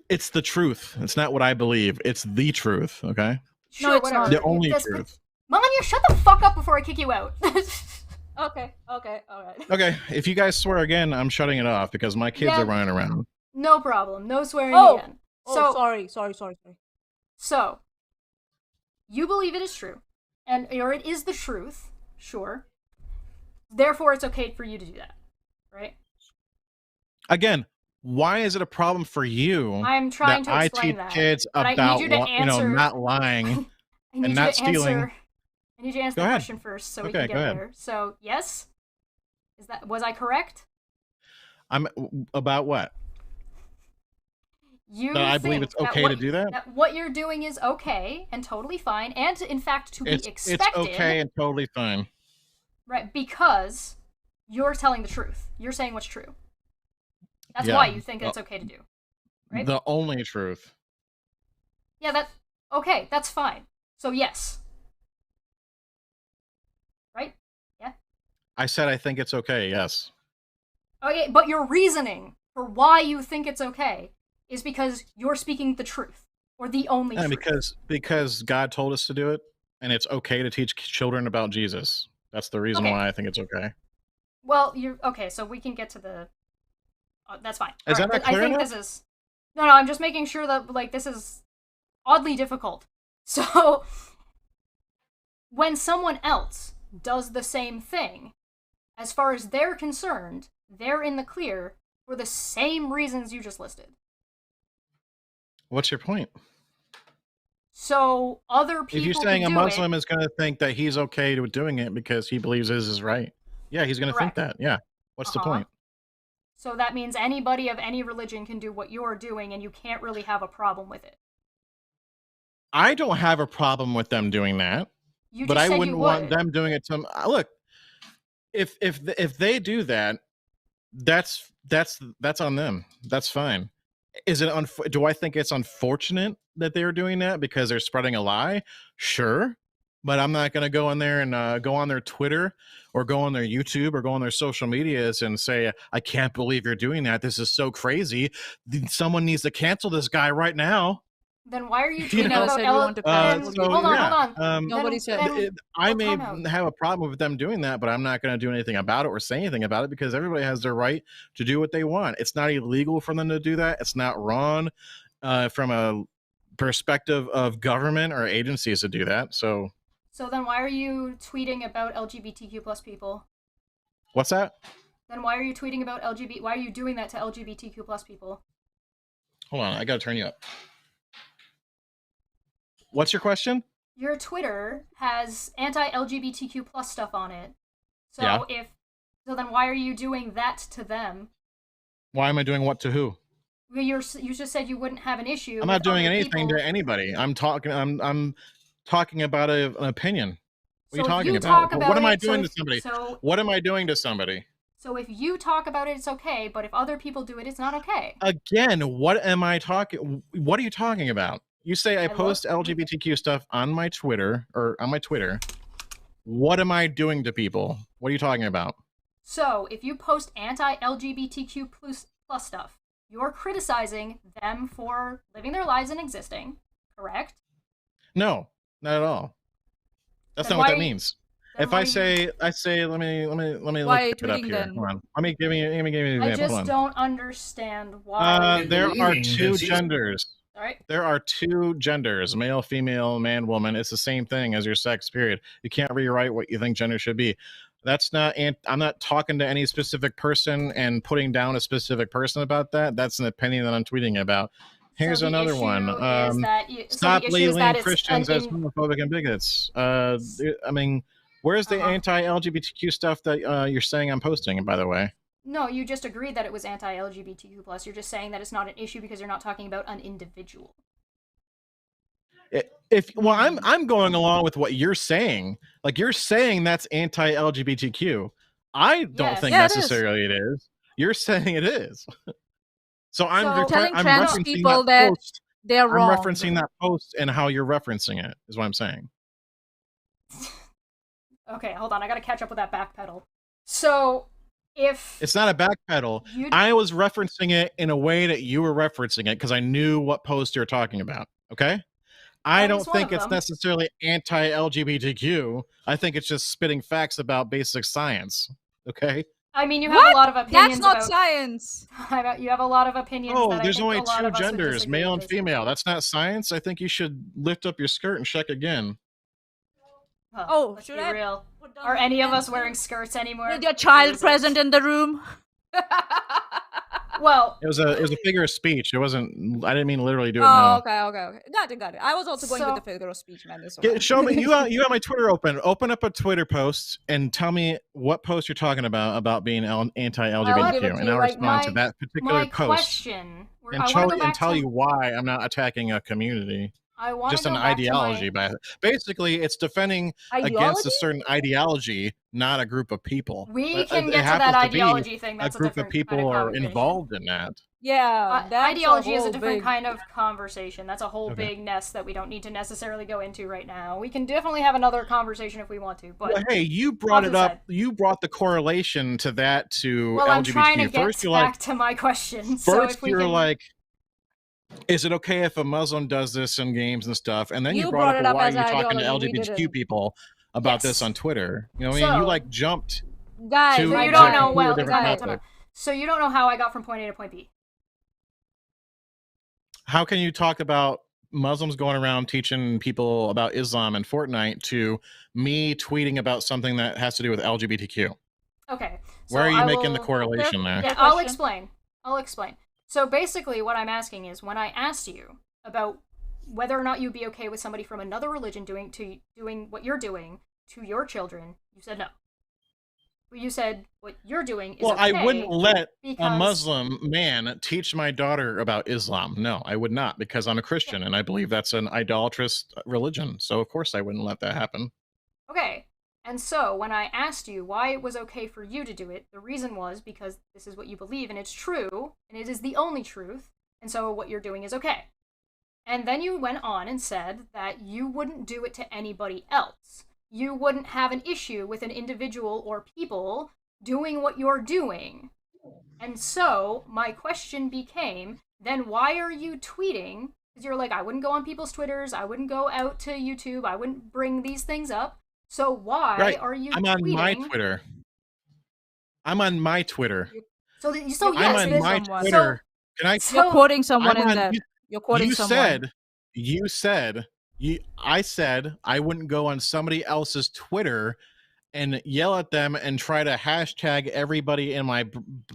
It's the truth. It's not what I believe. It's the truth. Okay. Sure, it's whatever. not. The only That's- truth. Melania, shut the fuck up before I kick you out. Okay, all right. Okay. If you guys swear again, I'm shutting it off because my kids Yeah. are running around. No problem. No swearing Oh. again. Oh, sorry. So, you believe it is true, or it is the truth, sure. Therefore, it's okay for you to do that, right? Again, why is it a problem for you I'm trying that to I explain teach that. kids But I need about you to answer- not lying? I need And you not to stealing. answer. I need you to answer Go the ahead. question first, so we Okay, can go get ahead. there. So, yes, was I correct? I'm about what? You That I believe think it's okay what, to do that? That what you're doing is okay and totally fine, and in fact to be It's expected. okay and totally fine. Right, because you're telling the truth. You're saying what's true. That's Yeah. why you think it's okay to do. Right? The only truth. Yeah, okay, that's fine. So yes. Right? Yeah? I said I think it's okay. Yes. Okay, but your reasoning for why you think it's okay is because you're speaking the truth. Or the only Yeah, truth. because God told us to do it, and it's okay to teach children about Jesus. That's the reason Okay. why I think it's okay. Well, okay, so we can get to the that's fine. Is that not I clear think enough? this is No, I'm just making sure that this is oddly difficult. So when someone else does the same thing, as far as they're concerned, they're in the clear for the same reasons you just listed. What's your point? So other people If you're saying a can do Muslim is going to think that he's okay with doing it because he believes his is right, yeah, he's going to think Correct. that. Yeah. What's the point? So that means anybody of any religion can do what you're doing, and you can't really have a problem with it. I don't have a problem with them doing that, You but just I said wouldn't you want would. them doing it to. Look, if they do that, that's on them. That's fine. Is it do I think it's unfortunate that they're doing that because they're spreading a lie? Sure, but I'm not going to go in there and go on their Twitter or go on their YouTube or go on their social medias and say, I can't believe you're doing that. This is so crazy. Someone needs to cancel this guy right now. Then why are you You tweeting know, about said we want to cancel then, you. hold on. Nobody said- I may time out. have a problem with them doing that, but I'm not going to do anything about it or say anything about it because everybody has their right to do what they want. It's not illegal for them to do that. It's not wrong from a perspective of government or agencies to do that. So then why are you tweeting about LGBTQ plus people? what's that? Then why are you tweeting about why are you doing that to LGBTQ plus people? Hold on, I got to turn you up. What's your question? Your Twitter has anti-LGBTQ plus stuff on it. So Yeah. so then why are you doing that to them? Why am I doing what to who? Well, you just said you wouldn't have an issue. I'm not with doing other anything people. to anybody. I'm talking about an opinion. What are you So talking you about? talk about What am I it, doing so- to somebody? so- What am I doing to somebody? So if you talk about it, it's okay, but if other people do it, it's not okay. Again, what am I talking? What are you talking about? You say I post look- LGBTQ stuff on my Twitter What am I doing to people? What are you talking about? So if you post anti-LGBTQ plus stuff, you're criticizing them for living their lives and existing, correct? No, not at all. That's Then not what why- that means. then If why I are you- say, let me Why are you look it up tweeting here. then? Hold on. Let me give you an example. I just Hold on. don't understand why. There are believing two that she's- genders. All right. There are two genders, male, female, man, woman. It's the same thing as your sex, period. You can't rewrite what you think gender should be. That's not, I'm not talking to any specific person and putting down a specific person about that. That's an opinion that I'm tweeting about. Here's So the another issue one. is that Stop the issue is that labeling it's Christians as homophobic and bigots. I mean, where's the anti-LGBTQ stuff that you're saying I'm posting, by the way? No, you just agreed that it was anti-LGBTQ plus. You're just saying that it's not an issue because you're not talking about an individual. I'm going along with what you're saying. Like, you're saying that's anti-LGBTQ. I don't think necessarily it is. You're saying it is. So I'm telling I'm trans referencing people that that post. they're wrong. I'm referencing that post and how you're referencing it is what I'm saying. Okay, hold on. I gotta catch up with that backpedal. So, if it's not a backpedal, I was referencing it in a way that you were referencing it because I knew what post you're talking about. Okay. I don't think it's necessarily anti-LGBTQ. I think it's just spitting facts about basic science. Okay. I mean, you have a lot of opinions. That's not science. You have a lot of opinions. Oh, that there's I think only a lot two of us would genders, disagree male with. and female. That's not science. I think you should lift up your skirt and check again. Oh, should I? Real. Are any of us wearing skirts anymore? With your child present in the room? Well, it was a figure of speech. It wasn't. I didn't mean literally do it. Oh, no. okay. Got it. I was also going with the figure of speech, man. Show me. You got my Twitter open. Open up a Twitter post and tell me what post you're talking about being anti-LGBTQ, and I'll respond to that particular post. And tell you why I'm not attacking a community. Just an ideology, but basically, it's defending against a certain ideology, not a group of people. We can get to that ideology thing. That's a group of people are involved in that. Yeah, ideology is a different kind of conversation. That's a whole big nest that we don't need to necessarily go into right now. We can definitely have another conversation if we want to. But hey, you brought it up. You brought the correlation to that to well, LGBTQ. I'm trying to get back to my question. First, you're like, is it okay if a Muslim does this in games and stuff? And then you brought up why you're talking to LGBTQ people about this on Twitter. You know, what I mean, you like jumped. Guys, so you don't know. Well, so you don't know how I got from point A to point B. How can you talk about Muslims going around teaching people about Islam and Fortnite to me tweeting about something that has to do with LGBTQ? Okay. So where are you making the correlation there? Yeah, I'll explain. So basically what I'm asking is, when I asked you about whether or not you'd be okay with somebody from another religion doing what you're doing to your children, you said no. You said what you're doing is okay. I wouldn't let a Muslim man teach my daughter about Islam. No, I would not, because I'm a Christian and I believe that's an idolatrous religion. So of course I wouldn't let that happen. Okay. And so when I asked you why it was okay for you to do it, the reason was because this is what you believe and it's true and it is the only truth. And so what you're doing is okay. And then you went on and said that you wouldn't do it to anybody else. You wouldn't have an issue with an individual or people doing what you're doing. And so my question became, then why are you tweeting? Because you're like, I wouldn't go on people's Twitters, I wouldn't go out to YouTube, I wouldn't bring these things up. So why are you tweeting? I'm on my Twitter. So yes, I'm on my Twitter. You're quoting someone in that. You're quoting someone. I said I wouldn't go on somebody else's Twitter and yell at them and try to hashtag everybody in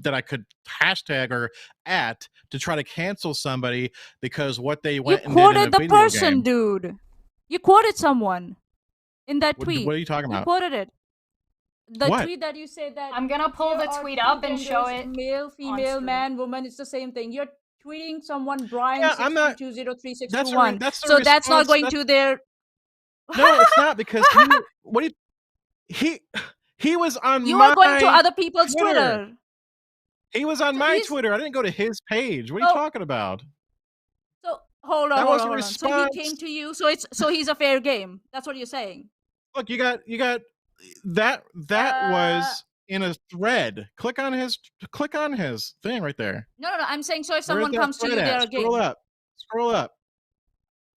that I could hashtag or at to try to cancel somebody because what they went and did in a video game. You quoted the person, dude. You quoted someone in that tweet. What are you talking about? You quoted it. The tweet that you said that I'm gonna pull the tweet up and show it. Male, female, man, woman. It's the same thing. You're tweeting someone Brian 6320361. So that's not going to their. No, it's not, because He was on You my are going to other people's Twitter. He was on So my he's- Twitter. I didn't go to his page. What are you talking about? So hold on, That hold was on, a hold on. So he response. came to you. So he's a fair game. That's what you're saying. Look, you got that was in a thread. Click on his thing right there. No. I'm saying so if Where's someone that comes to you, thread they're at? a game. Scroll up.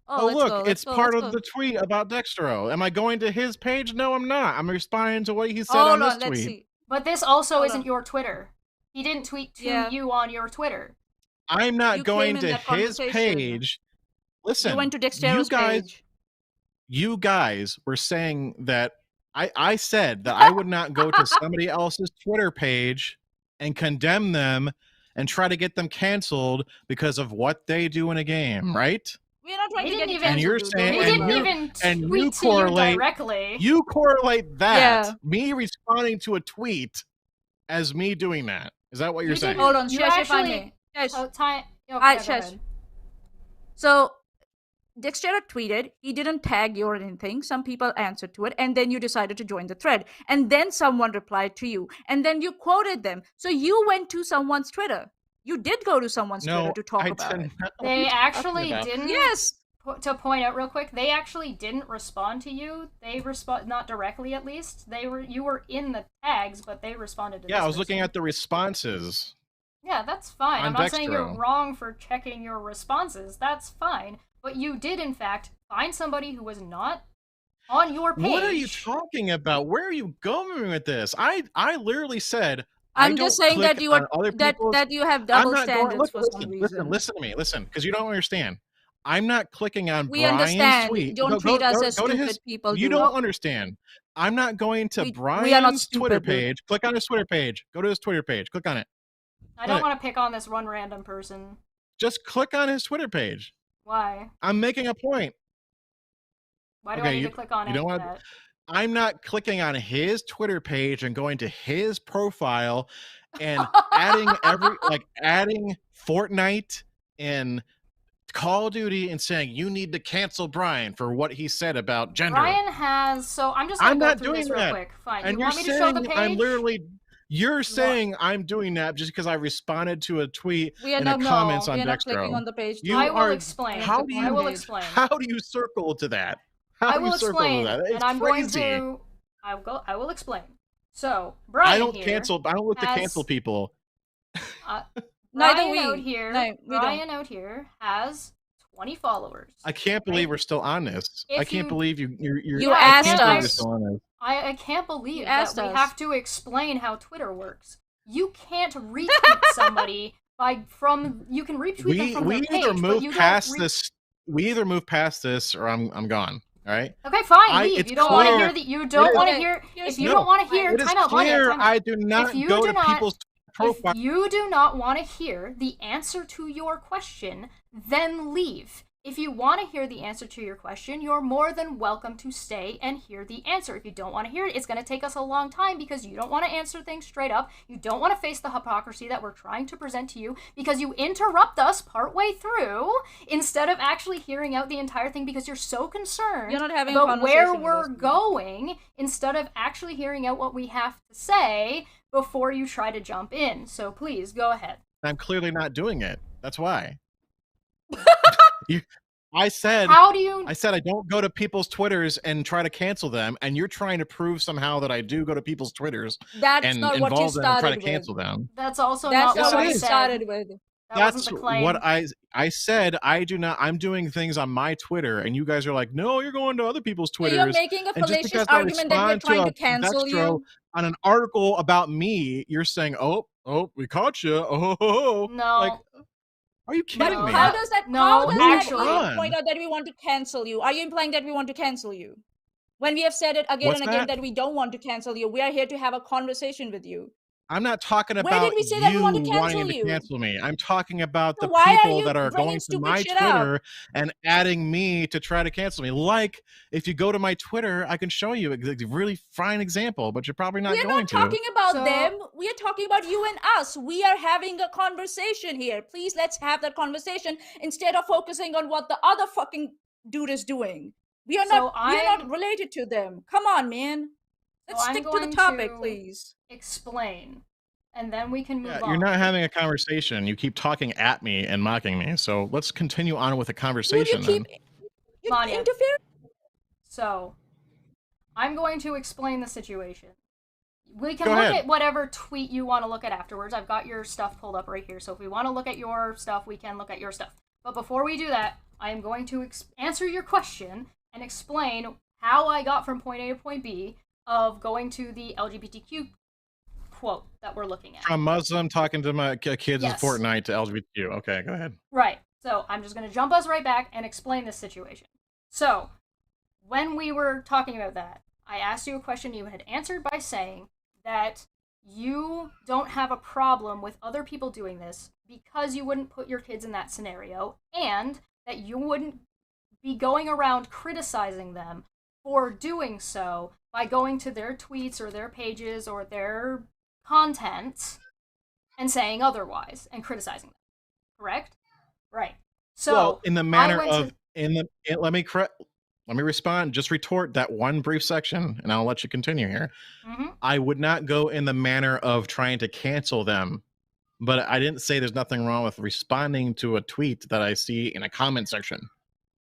Oh, let's look, go. it's part of the tweet about Dextro. Am I going to his page? No, I'm not. I'm responding to what he said on this tweet. Let's see. But this also Hold isn't on. your Twitter. He didn't tweet to you on your Twitter. I'm not You going came in to that his conversation. page. Listen, You went to Dextero's page. You guys were saying that I said that I would not go to somebody else's Twitter page and condemn them and try to get them canceled because of what they do in a game, right? We're not trying He to get didn't you even- And you're canceled, dude. saying- He Don't didn't worry you- about it. even and you tweet to you correlate- directly. You correlate that, Yeah. me responding to a tweet, as me doing that. Is that what you're You saying? didn't- Hold on, You Shesh, if I actually- may. Shesh. Oh, time. Okay, Alright, go Shesh. ahead. So Dextero tweeted, he didn't tag you or anything. Some people answered to it, and then you decided to join the thread. And then someone replied to you, and then you quoted them. So you went to someone's Twitter. You did go to someone's Twitter to talk about it. What are They you actually talking about? didn't. Yes. To point out real quick, they actually didn't respond to you. They respond not directly, at least. You were in the tags, but they responded to. Yeah, this I was looking person. at the responses. Yeah, that's fine. on I'm not saying you're Dextro. wrong for checking your responses. That's fine. But you did, in fact, find somebody who was not on your page. What are you talking about? Where are you going with this? I literally said I'm I just don't saying that click you are on other that people's- that you have I'm double not going. standards Look, for some reason. listen to me, because you don't understand. I'm not clicking on We Brian's understand. tweet. Don't treat us as stupid people. You do. don't understand. I'm not going to We are not Brian's Twitter stupid, dude. page. Click on his Twitter page. Go to his Twitter page. Click on it. I don't want to pick on this one random person. Just click on his Twitter page. Why? I'm making a point. Why do Okay, I need you- to click on you any don't of want- that? I'm not clicking on his Twitter page and going to his profile and adding Fortnite and Call of Duty and saying you need to cancel Brian for what he said about gender. Brian has. So I'm just gonna I'm go not through this doing real that. quick. Fine. And You you're want me to show the saying page? I'm literally. You're saying I'm doing that just because I responded to a tweet We are in the not comments on we are not clicking Dextro. on the page. You I will are- explain. how do I will you- explain. How do you circle to that? How I do will you circle explain, to that? It's and I'm crazy. going to. I will explain. So Brian I don't here cancel. I don't look to has- cancel people. Neither Brian we. out here. No, we don't. Brian out here has 20 followers. I can't believe Right? we're still on this. If I can't you- believe you're. You I asked can't believe you're us. still on this. I can't believe You that asked we us. have to explain how Twitter works. You can't retweet somebody you can retweet them from We their page, either but move you past don't this. We either move past this, or I'm gone. All right. Okay, fine. Leave. It's You don't want to clear- hear you don't is- want to Okay, hear. here's- If you No, don't want to hear, It is time out, Manya, clear time out. I do not you go do to not- people's profile. If you do not want to hear the answer to your question, then leave. If you want to hear the answer to your question, you're more than welcome to stay and hear the answer. If you don't want to hear it, it's going to take us a long time because you don't want to answer things straight up. You don't want to face the hypocrisy that we're trying to present to you because you interrupt us partway through instead of actually hearing out the entire thing because you're so concerned You're not having a about where conversation with we're us. going instead of actually hearing out what we have to say before you try to jump in. So please go ahead. I'm clearly not doing it. That's why. I said How do you I said I don't go to people's Twitters and try to cancel them, and you're trying to prove somehow that I do go to people's Twitters That's and not what you involve them and try to started with. cancel them. That's also That's not not what what I you said. started with. That That's wasn't the claim. what I said. I do not. I'm doing things on my Twitter, and you guys are like, no, you're going to other people's So you're Twitters. making a And just fallacious because I argument that we're respond to trying a to cancel Dextro you. on an article about me, you're saying, oh, we caught you. Oh, No. like, are you kidding No, me? How does that? No, how does actually- that even point out that we want to cancel you? Are you implying that we want to cancel you? When we have said it again What's and again that? that we don't want to cancel you, we are here to have a conversation with you. I'm not talking Where about did we say that we you want to cancel wanting to you? cancel me. I'm talking about So the why are people you that are bringing going to stupid my shit up? Twitter and adding me to try to cancel me. Like, if you go to my Twitter, I can show you a really fine example, but you're probably not We are going not to. talking about So- them. We are talking about you and us. We are having a conversation here. Please, let's have that conversation instead of focusing on what the other fucking dude is doing. We are So not. We are not related to them. Come on, man. Let's I'm stick to going the topic, to please. explain, and then we can move Yeah, on. you're not having a conversation. You keep talking at me and mocking me. So let's continue on with the Dude, conversation then. you're Manya. interfering. So, I'm going to explain the situation. We can Go look ahead. at whatever tweet you want to look at afterwards. I've got your stuff pulled up right here. So if we want to look at your stuff, we can look at your stuff. But before we do that, I am going to answer your question and explain how I got from point A to point B of going to the LGBTQ quote that we're looking at. From Muslim talking to my kids Yes. in Fortnite to LGBTQ. Okay, go ahead. Right. So I'm just going to jump us right back and explain this situation. So, when we were talking about that, I asked you a question you had answered by saying that you don't have a problem with other people doing this because you wouldn't put your kids in that scenario, and that you wouldn't be going around criticizing them for doing so by going to their tweets or their pages or their content and saying otherwise and criticizing them. Correct? Right. So, well, in the manner I went of let me respond. Just retort that one brief section, and I'll let you continue here. Mm-hmm. I would not go in the manner of trying to cancel them, but I didn't say there's nothing wrong with responding to a tweet that I see in a comment section.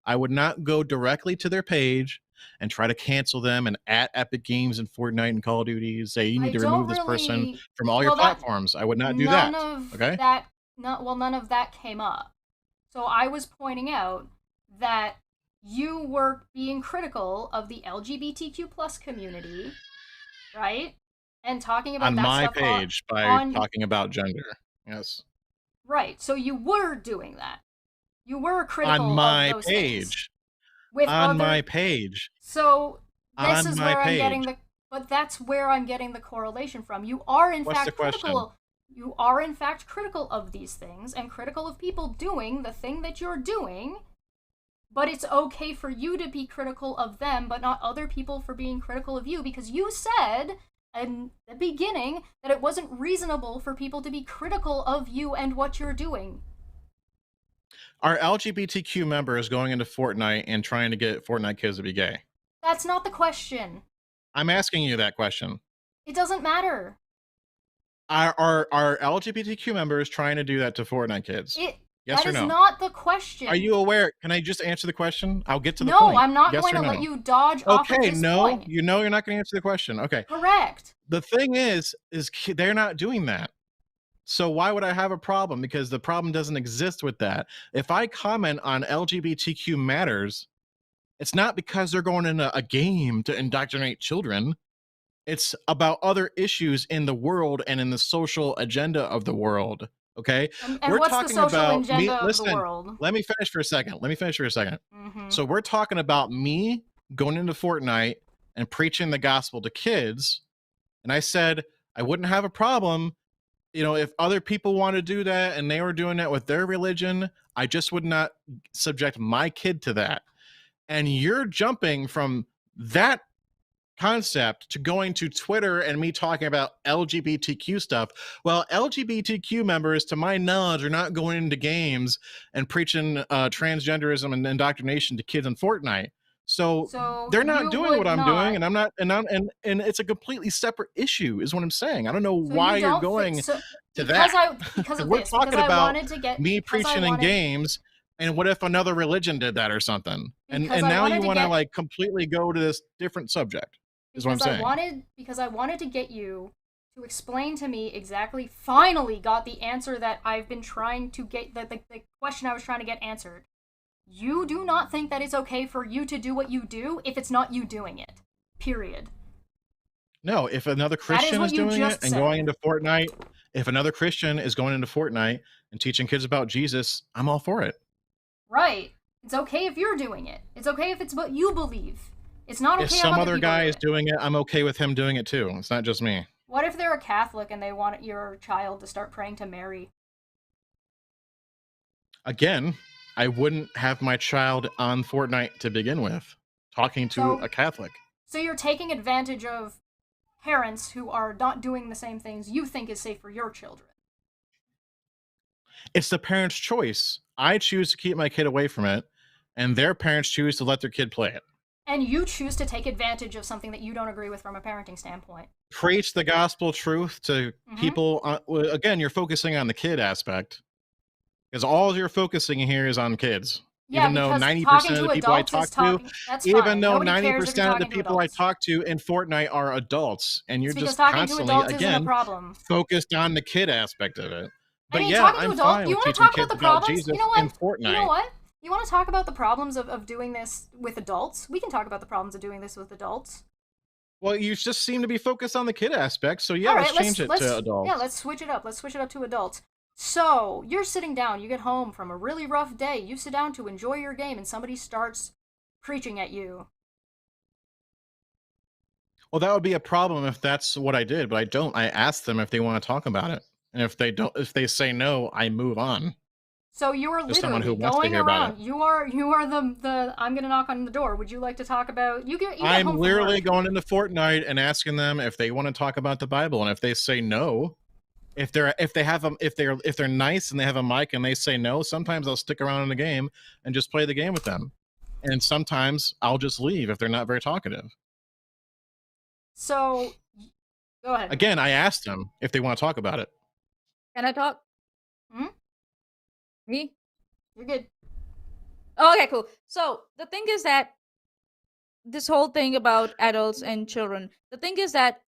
I would not go directly to their page and try to cancel them and at Epic Games and Fortnite and Call of Duty say you need to remove this person from all your platforms. I would not do that. Okay. None of that came up. So I was pointing out that you were being critical of the LGBTQ plus community, right? And talking about on that my stuff page by talking about gender. Yes. Right. So you were doing that. You were critical on my of those page. With on my page. So this on is my where page. I'm getting but that's where I'm getting the correlation from. You are in fact critical. You are in fact critical of these things and critical of people doing the thing that you're doing. But it's okay for you to be critical of them, but not other people for being critical of you, because you said in the beginning that it wasn't reasonable for people to be critical of you and what you're doing. Are LGBTQ members going into Fortnite and trying to get Fortnite kids to be gay? That's not the question. I'm asking you that question. It doesn't matter. Are LGBTQ members trying to do that to Fortnite kids? Yes or no? That is not the question. Are you aware? Can I just answer the question? I'll get to the point. point. No, I'm not going to let you dodge off of this point. You know you're not going to answer the question. Okay. Correct. The thing is they're not doing that. So why would I have a problem? Because the problem doesn't exist with that. If I comment on LGBTQ matters, it's not because they're going in a game to indoctrinate children. It's about other issues in the world and in the social agenda of the world. Okay, and we're talking about listen, the world. Let me finish for a second. Mm-hmm. So we're talking about me going into Fortnite and preaching the gospel to kids, and I said I wouldn't have a problem, if other people want to do that and they were doing that with their religion. I just would not subject my kid to that. And you're jumping from that concept to going to Twitter and me talking about LGBTQ stuff. Well, LGBTQ members, to my knowledge, are not going into games and preaching transgenderism and indoctrination to kids in Fortnite. So they're not doing what I'm doing, and I'm not, and it's a completely separate issue, is what I'm saying. I don't know why you're going to that. We're talking about me preaching in games. And what if another religion did that or something? And now you want to like completely go to this different subject. Is what I'm saying. Because I wanted to get you to explain to me exactly, finally got the answer that I've been trying to get, the question I was trying to get answered. You do not think that it's okay for you to do what you do if it's not you doing it. Period. No, if another Christian is doing it and going into Fortnite, if another Christian is going into Fortnite and teaching kids about Jesus, I'm all for it. Right. It's okay if you're doing it. It's okay if it's what you believe. It's not okay if some other guy is doing it, I'm okay with him doing it too. It's not just me. What if they're a Catholic and they want your child to start praying to Mary? Again, I wouldn't have my child on Fortnite to begin with, talking to a Catholic. So you're taking advantage of parents who are not doing the same things you think is safe for your children. It's the parent's choice. I choose to keep my kid away from it, and their parents choose to let their kid play it. and you choose to take advantage of something that you don't agree with from a parenting standpoint. Preach the gospel truth to people. Again, you're focusing on the kid aspect, because all you're focusing here is on kids. Yeah, even though because 90% talking of to the people I adults talk is talking. to, That's even fine. though Nobody cares if you're 90% of the talking to people I adults. talk to in Fortnite are adults, and you're It's because just talking to constantly, adults isn't a again, problem. focused on the kid aspect of it. I But mean, yeah, talking to I'm adults. fine You with want to teaching talk about kids the about problems? Jesus You know in what? Fortnite. You know what? You want to talk about the problems of doing this with adults? We can talk about the problems of doing this with adults. Well, you just seem to be focused on the kid aspect, so yeah, All right, let's change it to adults. Yeah, let's switch it up. Let's switch it up to adults. So, you're sitting down, you get home from a really rough day, you sit down to enjoy your game, and somebody starts preaching at you. Well, that would be a problem if that's what I did, but I don't. I ask them if they want to talk about it. And if they say no, I move on. So you are literally going around. You are the I'm gonna knock on the door. Would you like to talk about you get I'm home from literally work. going into Fortnite and asking them if they want to talk about the Bible, and if they say no, if they're nice and they have a mic and they say no, sometimes I'll stick around in the game and just play the game with them. And sometimes I'll just leave if they're not very talkative. So go ahead. Again, I asked them if they want to talk about it. Can I talk? Hmm? Me? You're good. Okay, cool. So the thing is that this whole thing about adults and children, the thing is that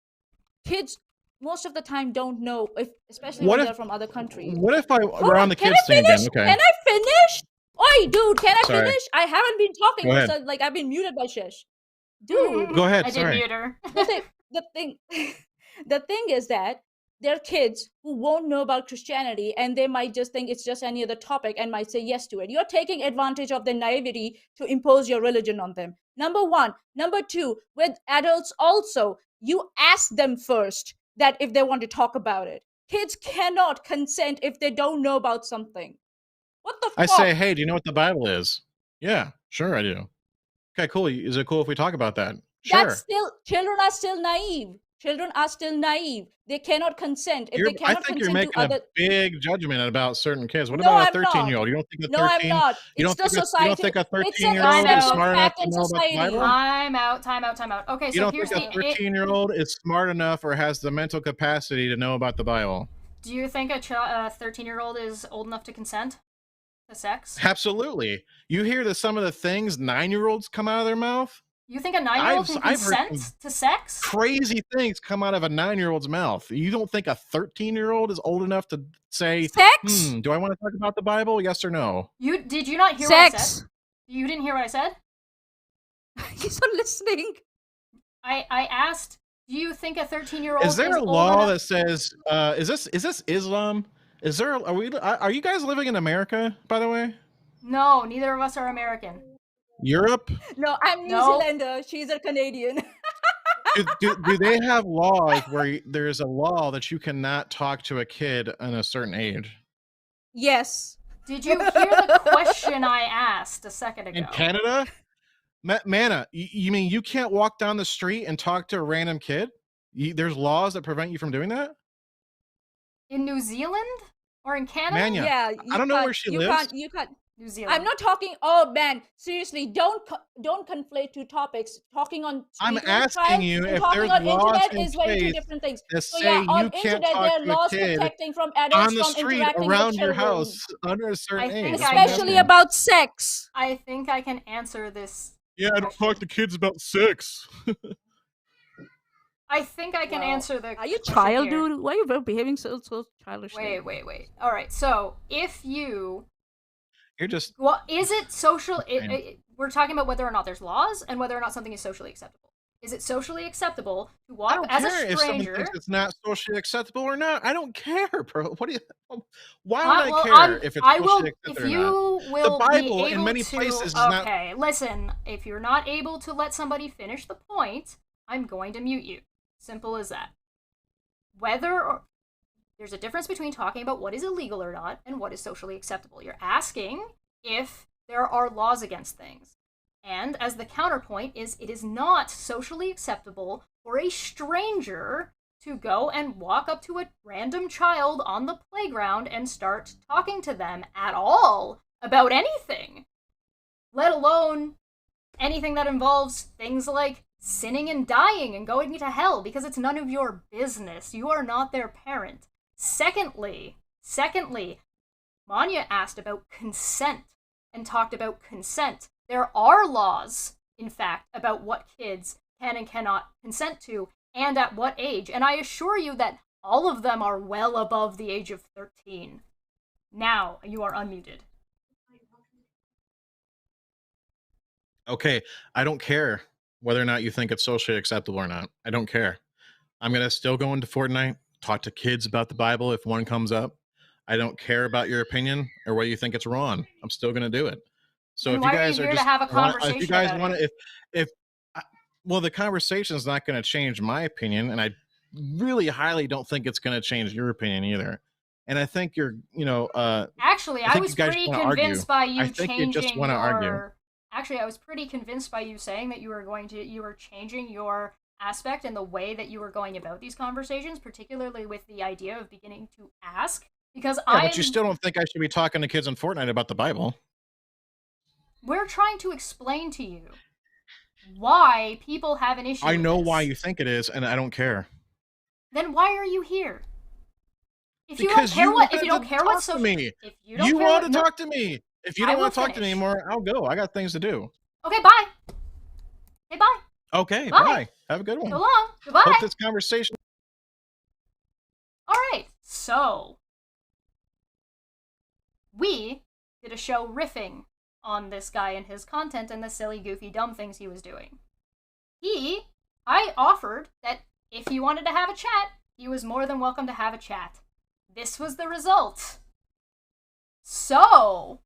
kids most of the time don't know, especially when they're from other countries. What if I around the kids thing again? Okay. Can I finish? Oi, dude, can I Sorry. finish? I haven't been talking. Go ahead. Like I've been muted by Shish. Dude. Go ahead. I Sorry. did mute her. The thing is that there are kids who won't know about Christianity and they might just think it's just any other topic and might say yes to it. You're taking advantage of their naivety to impose your religion on them. Number one. Number two, with adults also, you ask them first that if they want to talk about it. Kids cannot consent if they don't know about something. What the fuck? I say, hey, do you know what the Bible is? Yeah, sure I do. Okay, cool. Is it cool if we talk about that? Sure. Children are still naive. Children are still naive. They cannot consent. If they cannot I think consent you're making to other... a big judgment about certain kids. What No, about a I'm 13-year-old? You don't think a 13? No, I'm not. It's the society. You don't think a It's 13-year-old a is smart enough to know about the Bible? Time out. Okay, so here's the... You don't think a 13-year-old is smart enough or has the mental capacity to know about the Bible? Do you think a 13-year-old is old enough to consent to sex? Absolutely. You hear some of the things 9-year-olds come out of their mouth? You think a 9-year-old can consent to sex? Crazy things come out of a 9-year-old's mouth. You don't think a 13-year-old is old enough to say, sex? Do I want to talk about the Bible? Yes or no? Did you not hear sex. What I said? You didn't hear what I said? He's not listening. I asked, do you think a 13-year-old is there a law that says is this Islam? Are you guys living in America, by the way? No, neither of us are American. Europe? No, I'm New Zealander. She's a Canadian. do they have laws where there's a law that you cannot talk to a kid in a certain age? Yes. Did you hear the question I asked a second ago? In Canada? Mana, you mean you can't walk down the street and talk to a random kid? There's laws that prevent you from doing that? In New Zealand? Or in Canada? Manya, yeah. I don't know where she lives. You can't. New Zealand. I'm not talking. Oh man, seriously, don't conflate two topics. Talking on I'm asking you if talking there's on laws internet in is very two place different things. that So say yeah, on you can't internet talk there are to a laws kid protecting from adults on the from street interacting around with your children. house under a certain age. Especially about sex. I think I can answer this. Yeah, I don't talk to kids about sex. I think I can answer the. Are you child, dude? Why are you behaving so childishly? Wait. All right. So if you're just. Well, is it social? We're talking about whether or not there's laws and whether or not something is socially acceptable. Is it socially acceptable to walk as a stranger? If someone thinks it's not socially acceptable or not. I don't care, bro. What do you? Why would I care if it's socially acceptable or not? The Bible in many places is not. Okay, listen. If you're not able to let somebody finish the point, I'm going to mute you. Simple as that. There's a difference between talking about what is illegal or not and what is socially acceptable. You're asking if there are laws against things. And as the counterpoint is, it is not socially acceptable for a stranger to go and walk up to a random child on the playground and start talking to them at all about anything, let alone anything that involves things like sinning and dying and going to hell, because it's none of your business. You are not their parent. Secondly, Manya asked about consent and talked about consent. There are laws, in fact, about what kids can and cannot consent to and at what age, and I assure you that all of them are well above the age of 13. Now, you are unmuted. Okay, I don't care whether or not you think it's socially acceptable or not. I don't care. I'm going to still go into Fortnite, talk to kids about the Bible if one comes up. I don't care about your opinion or whether you think it's wrong. I'm still going to do it. So Then if why you are guys you are here to just have a want, if you conversation guys about want it? to, if well, the conversation is not going to change my opinion, and I really highly don't think it's going to change your opinion either. And I think you're, Actually, I think was you guys pretty wanna argue. convinced by I you think you just changing wanna argue. your. Actually, I was pretty convinced by you saying that you were changing your aspect and the way that you were going about these conversations, particularly with the idea of beginning to ask. Because Yeah, but you still don't think I should be talking to kids on Fortnite about the Bible. We're trying to explain to you why people have an issue. I with know this. why you think it is, and I don't care. Then why are you here? If you Because don't care you what, if wanted you don't to care what talk to social, me. if you don't You care want what, to talk to me. If you I don't will want to talk to me finish. anymore, I'll go. I got things to do. Okay, bye. Hey, bye. Okay, Bye. bye. Have a good one. So long. Goodbye. Hope this conversation. All right, so we did a show riffing on this guy and his content and the silly, goofy, dumb things he was doing. I offered that if he wanted to have a chat, he was more than welcome to have a chat. This was the result. So,